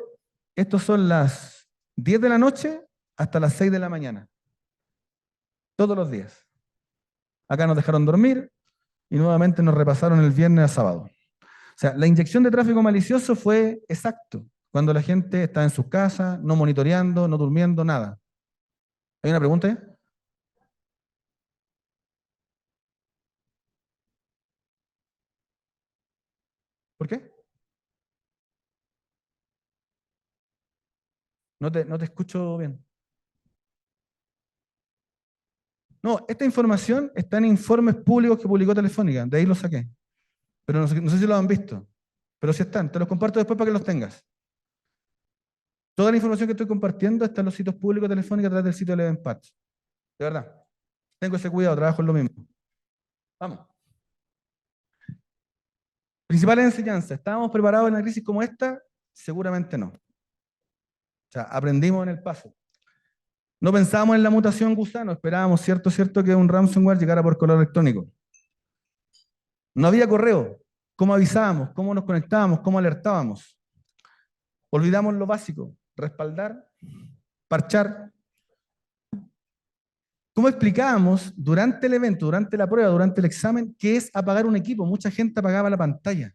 estos son las 10 de la noche hasta las 6 de la mañana. Todos los días. Acá nos dejaron dormir y nuevamente nos repasaron el viernes a sábado. O sea, la inyección de tráfico malicioso fue exacto, cuando la gente está en sus casas, no monitoreando, no durmiendo, nada. ¿Hay una pregunta ahí? ¿Por qué? No te escucho bien. No, esta información está en informes públicos que publicó Telefónica, de ahí lo saqué. Pero no sé si lo han visto, pero sí están. Te los comparto después para que los tengas. Toda la información que estoy compartiendo está en los sitios públicos de Telefónica a través del sitio de Levenpatch. De verdad. Tengo ese cuidado, trabajo en lo mismo. Vamos. Principales enseñanzas. ¿Estábamos preparados en una crisis como esta? Seguramente no. O sea, aprendimos en el paso. No pensábamos en la mutación gusano, esperábamos, cierto, que un ransomware llegara por correo electrónico. No había correo. ¿Cómo avisábamos? ¿Cómo nos conectábamos? ¿Cómo alertábamos? Olvidamos lo básico, respaldar, parchar. ¿Cómo explicábamos durante el evento, durante la prueba, durante el examen, qué es apagar un equipo? Mucha gente apagaba la pantalla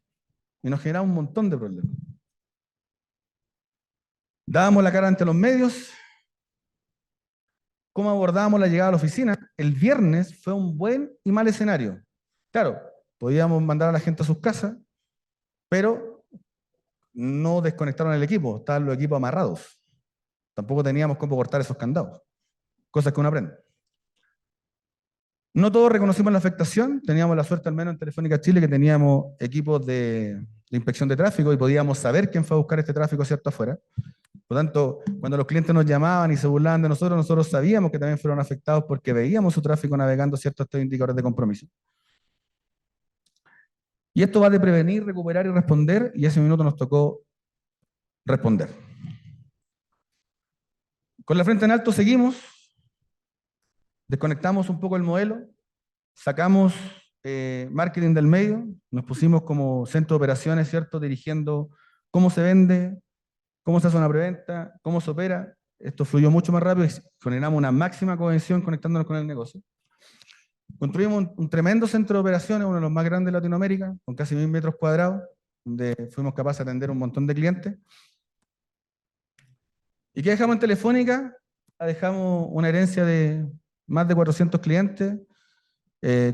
y nos generaba un montón de problemas. Dábamos la cara ante los medios. ¿Cómo abordábamos la llegada a la oficina? El viernes fue un buen y mal escenario. Claro, podíamos mandar a la gente a sus casas, pero no desconectaron el equipo, estaban los equipos amarrados. Tampoco teníamos cómo cortar esos candados, cosas que uno aprende. No todos reconocimos la afectación, teníamos la suerte al menos en Telefónica Chile que teníamos equipos de inspección de tráfico y podíamos saber quién fue a buscar este tráfico cierto afuera. Por lo tanto, cuando los clientes nos llamaban y se burlaban de nosotros sabíamos que también fueron afectados porque veíamos su tráfico navegando ciertos indicadores de compromiso. Y esto va de prevenir, recuperar y responder, y ese minuto nos tocó responder. Con la frente en alto seguimos, desconectamos un poco el modelo, sacamos marketing del medio, nos pusimos como centro de operaciones, ¿cierto? Dirigiendo cómo se vende, cómo se hace una preventa, cómo se opera. Esto fluyó mucho más rápido y generamos una máxima cohesión conectándonos con el negocio. Construimos un tremendo centro de operaciones, uno de los más grandes de Latinoamérica, con casi 1.000 metros cuadrados, donde fuimos capaces de atender un montón de clientes. ¿Y qué dejamos en Telefónica? Dejamos una herencia de más de 400 clientes,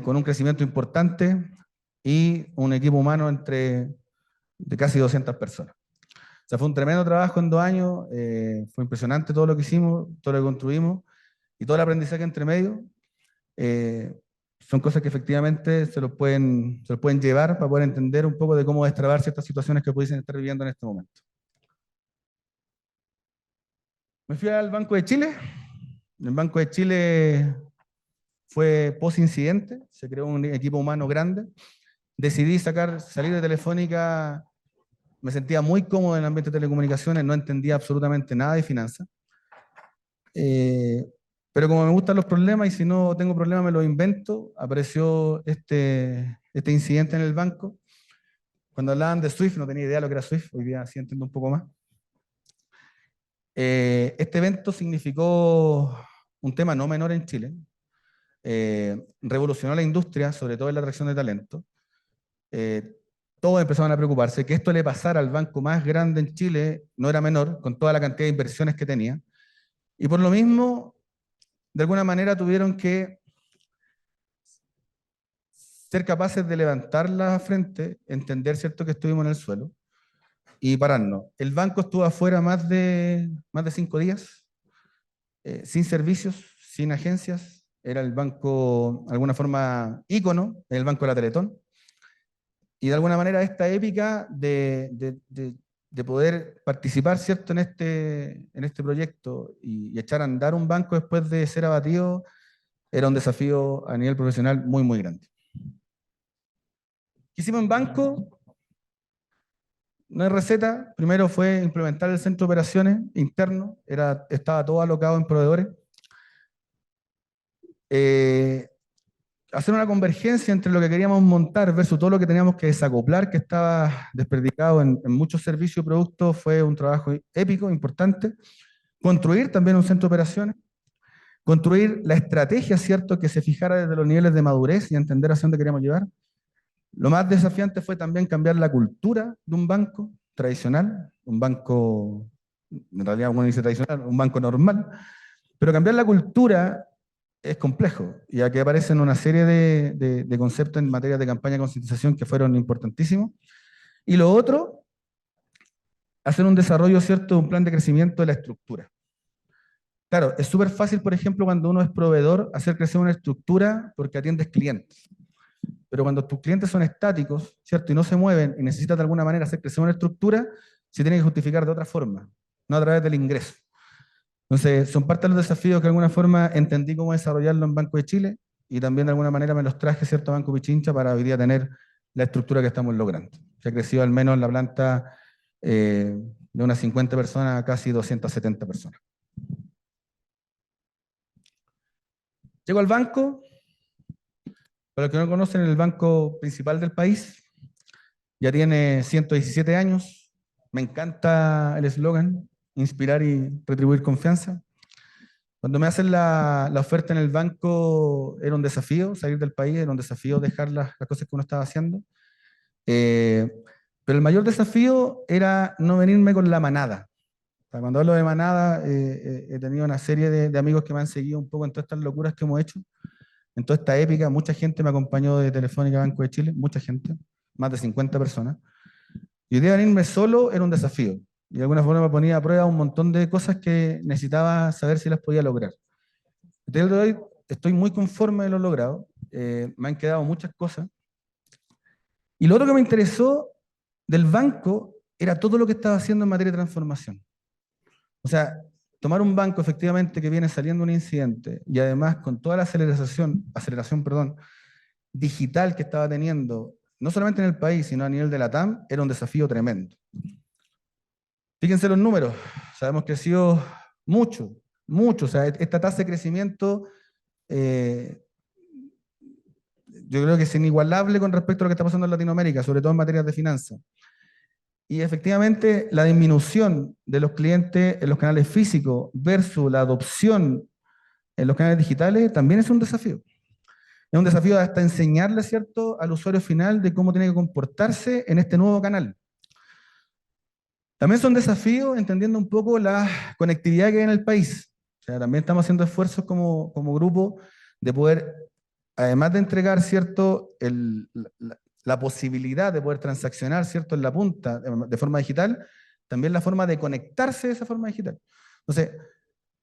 con un crecimiento importante y un equipo humano de casi 200 personas. O sea, fue un tremendo trabajo en 2 años, fue impresionante todo lo que hicimos, todo lo que construimos y todo el aprendizaje entre medio. Son cosas que efectivamente se los pueden llevar para poder entender un poco de cómo destrabar ciertas situaciones que pudiesen estar viviendo en este momento. Me fui al Banco de Chile. El Banco de Chile fue post-incidente, se creó un equipo humano grande. Decidí salir de Telefónica, me sentía muy cómodo en el ambiente de telecomunicaciones, no entendía absolutamente nada de finanzas. Pero como me gustan los problemas y si no tengo problemas me los invento, apareció este incidente en el banco. Cuando hablaban de Swift, no tenía idea de lo que era Swift, hoy día sí entiendo un poco más. Este evento significó un tema no menor en Chile, revolucionó la industria, sobre todo en la atracción de talento. Todos empezaron a preocuparse que esto le pasara al banco más grande en Chile, no era menor, con toda la cantidad de inversiones que tenía. Y por lo mismo, de alguna manera tuvieron que ser capaces de levantar la frente, entender, ¿cierto?, que estuvimos en el suelo y pararnos. El banco estuvo afuera más de 5 días, sin servicios, sin agencias. Era el banco, de alguna forma, ícono, el banco de la Teletón. Y de alguna manera esta épica de poder participar, ¿cierto?, en este proyecto y echar a andar un banco después de ser abatido, era un desafío a nivel profesional muy, muy grande. ¿Qué hicimos en banco? No hay receta. Primero fue implementar el centro de operaciones interno. Estaba todo alocado en proveedores. Hacer una convergencia entre lo que queríamos montar versus todo lo que teníamos que desacoplar, que estaba desperdigado en muchos servicios y productos, fue un trabajo épico, importante. Construir también un centro de operaciones. Construir la estrategia, ¿cierto?, que se fijara desde los niveles de madurez y entender hacia dónde queríamos llevar. Lo más desafiante fue también cambiar la cultura de un banco tradicional, un banco, en realidad uno dice tradicional, un banco normal, pero cambiar la cultura es complejo, y aquí aparecen una serie de conceptos en materia de campaña de concientización que fueron importantísimos. Y lo otro, hacer un desarrollo, ¿cierto?, de un plan de crecimiento de la estructura. Claro, es súper fácil, por ejemplo, cuando uno es proveedor, hacer crecer una estructura porque atiendes clientes. Pero cuando tus clientes son estáticos, ¿cierto?, y no se mueven y necesitas de alguna manera hacer crecer una estructura, se tiene que justificar de otra forma, no a través del ingreso. Entonces, son parte de los desafíos que de alguna forma entendí cómo desarrollarlo en Banco de Chile y también de alguna manera me los traje, ¿cierto?, a Banco Pichincha para hoy día tener la estructura que estamos logrando. Se ha crecido al menos la planta de unas 50 personas a casi 270 personas. Llego al banco. Para los que no conocen, el banco principal del país ya tiene 117 años. Me encanta el eslogan, inspirar y retribuir confianza. Cuando me hacen la oferta en el banco, era un desafío salir del país, era un desafío dejar las cosas que uno estaba haciendo. Pero el mayor desafío era no venirme con la manada. O sea, cuando hablo de manada, he tenido una serie de amigos que me han seguido un poco en todas estas locuras que hemos hecho. En toda esta épica, mucha gente me acompañó de Telefónica Banco de Chile, mucha gente, más de 50 personas. Y hoy día venirme solo era un desafío. Y de alguna forma me ponía a prueba un montón de cosas que necesitaba saber si las podía lograr. El día de hoy estoy muy conforme de lo logrado. Me han quedado muchas cosas. Y lo otro que me interesó del banco era todo lo que estaba haciendo en materia de transformación. O sea, tomar un banco efectivamente que viene saliendo un incidente y además con toda la aceleración digital que estaba teniendo, no solamente en el país, sino a nivel de la TAM, era un desafío tremendo. Fíjense los números, o sea, hemos crecido mucho, mucho, o sea, esta tasa de crecimiento yo creo que es inigualable con respecto a lo que está pasando en Latinoamérica, sobre todo en materias de finanzas. Y efectivamente, la disminución de los clientes en los canales físicos versus la adopción en los canales digitales también es un desafío. Es un desafío hasta enseñarle, ¿cierto?, al usuario final de cómo tiene que comportarse en este nuevo canal. También son desafíos entendiendo un poco la conectividad que hay en el país. O sea, también estamos haciendo esfuerzos como grupo de poder, además de entregar, ¿cierto?, la posibilidad de poder transaccionar, ¿cierto?, en la punta de forma digital, también la forma de conectarse de esa forma digital. Entonces,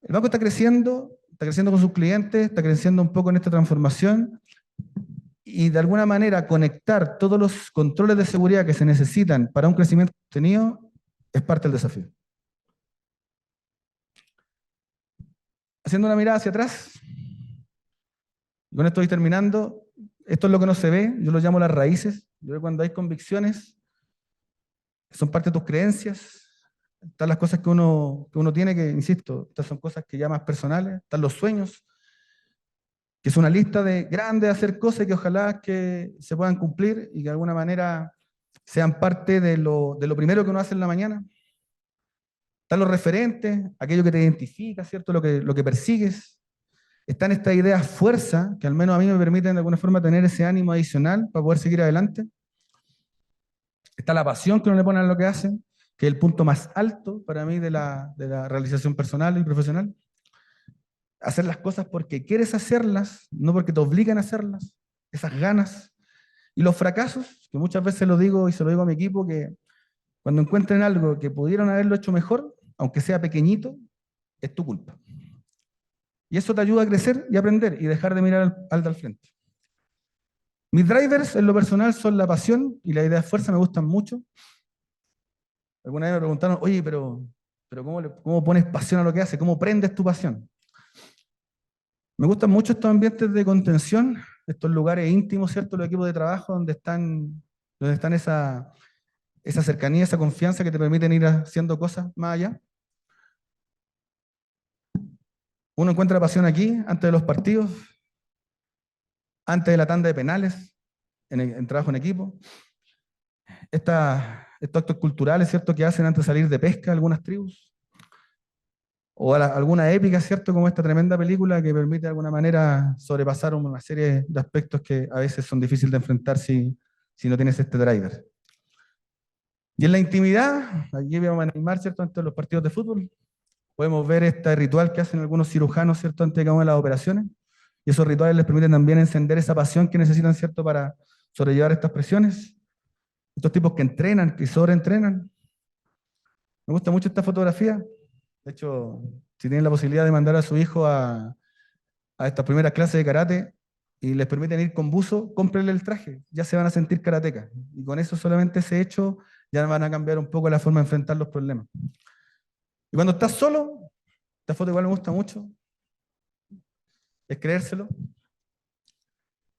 el banco está creciendo con sus clientes, está creciendo un poco en esta transformación y de alguna manera conectar todos los controles de seguridad que se necesitan para un crecimiento sostenido es parte del desafío. Haciendo una mirada hacia atrás, con esto estoy terminando. Esto es lo que no se ve, yo lo llamo las raíces. Yo creo que cuando hay convicciones, son parte de tus creencias, están las cosas que uno tiene, que, insisto, estas son cosas que ya más personales, están los sueños, que es una lista de grandes hacer cosas que ojalá que se puedan cumplir y que de alguna manera sean parte de lo primero que uno hace en la mañana. Están los referentes, aquello que te identifica, ¿cierto?, lo que persigues. Están estas ideas fuerza, que al menos a mí me permiten de alguna forma tener ese ánimo adicional para poder seguir adelante. Está la pasión que uno le pone a lo que hacen, que es el punto más alto para mí de la realización personal y profesional. Hacer las cosas porque quieres hacerlas, no porque te obligan a hacerlas, esas ganas. Y los fracasos, que muchas veces lo digo y se lo digo a mi equipo, que cuando encuentren algo que pudieron haberlo hecho mejor, aunque sea pequeñito, es tu culpa. Y eso te ayuda a crecer y aprender y dejar de mirar al de al frente. Mis drivers en lo personal son la pasión y la idea de fuerza, me gustan mucho. Alguna vez me preguntaron, oye, pero ¿cómo pones pasión a lo que haces? ¿Cómo prendes tu pasión? Me gustan mucho estos ambientes de contención, estos lugares íntimos, ¿cierto? Los equipos de trabajo donde están esa cercanía, esa confianza que te permiten ir haciendo cosas más allá. Uno encuentra pasión aquí, antes de los partidos, antes de la tanda de penales, en trabajo en equipo. Estos actos culturales, ¿cierto?, que hacen antes de salir de pesca algunas tribus. O alguna épica, ¿cierto?, como esta tremenda película que permite de alguna manera sobrepasar una serie de aspectos que a veces son difíciles de enfrentar si no tienes este driver. Y en la intimidad, aquí vamos a animar, ¿cierto?, antes de los partidos de fútbol, podemos ver este ritual que hacen algunos cirujanos, ¿cierto?, antes de cada una de las operaciones. Y esos rituales les permiten también encender esa pasión que necesitan, ¿cierto?, para sobrellevar estas presiones. Estos tipos que entrenan, que sobreentrenan. Me gusta mucho esta fotografía. De hecho, si tienen la posibilidad de mandar a su hijo a estas primeras clases de karate y les permiten ir con buzo, cómprenle el traje. Ya se van a sentir karatecas. Y con eso solamente ese hecho ya van a cambiar un poco la forma de enfrentar los problemas. Y cuando estás solo, esta foto igual me gusta mucho, es creérselo.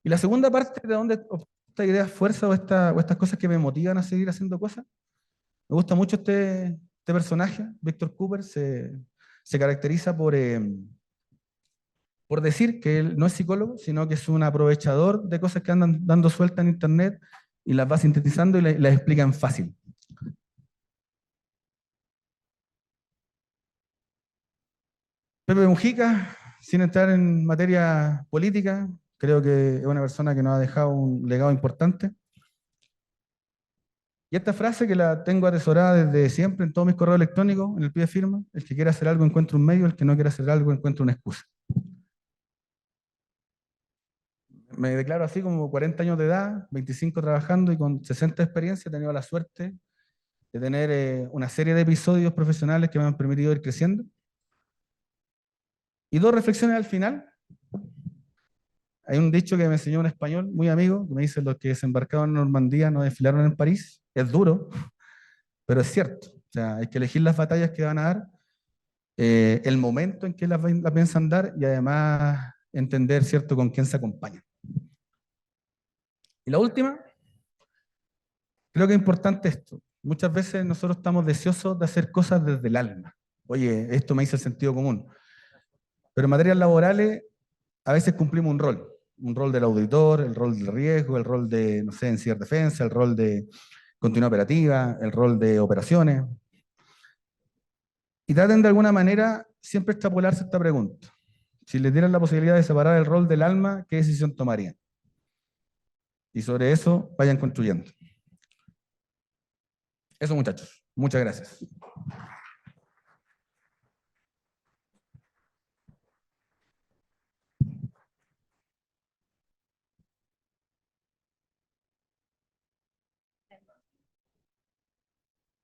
Y la segunda parte de donde esta idea fuerza o estas cosas que me motivan a seguir haciendo cosas, me gusta mucho este personaje, Víctor Cooper, se caracteriza por decir que él no es psicólogo, sino que es un aprovechador de cosas que andan dando suelta en internet y las va sintetizando y las explica en fácil. Pepe Mujica, sin entrar en materia política, creo que es una persona que nos ha dejado un legado importante. Y esta frase que la tengo atesorada desde siempre en todos mis correos electrónicos, en el pie de firma: el que quiera hacer algo encuentra un medio, el que no quiera hacer algo encuentra una excusa. Me declaro así como 40 años de edad, 25 trabajando y con 60 de experiencia. He tenido la suerte de tener una serie de episodios profesionales que me han permitido ir creciendo. Y dos reflexiones al final. Hay un dicho que me enseñó un español muy amigo, que me dice: los que desembarcaron en Normandía no desfilaron en París. Es duro, pero es cierto. O sea, hay que elegir las batallas que van a dar, el momento en que las piensan dar y además entender, ¿cierto?, con quién se acompañan. Y la última, creo que es importante esto. Muchas veces nosotros estamos deseosos de hacer cosas desde el alma. Oye, esto me dice el sentido común. Pero en materias laborales, a veces cumplimos un rol del auditor, el rol del riesgo, el rol de, no sé, en ciberdefensa, el rol de continuidad operativa, el rol de operaciones. Y traten de alguna manera siempre extrapolarse esta pregunta. Si les dieran la posibilidad de separar el rol del alma, ¿qué decisión tomarían? Y sobre eso vayan construyendo. Eso, muchachos. Muchas gracias.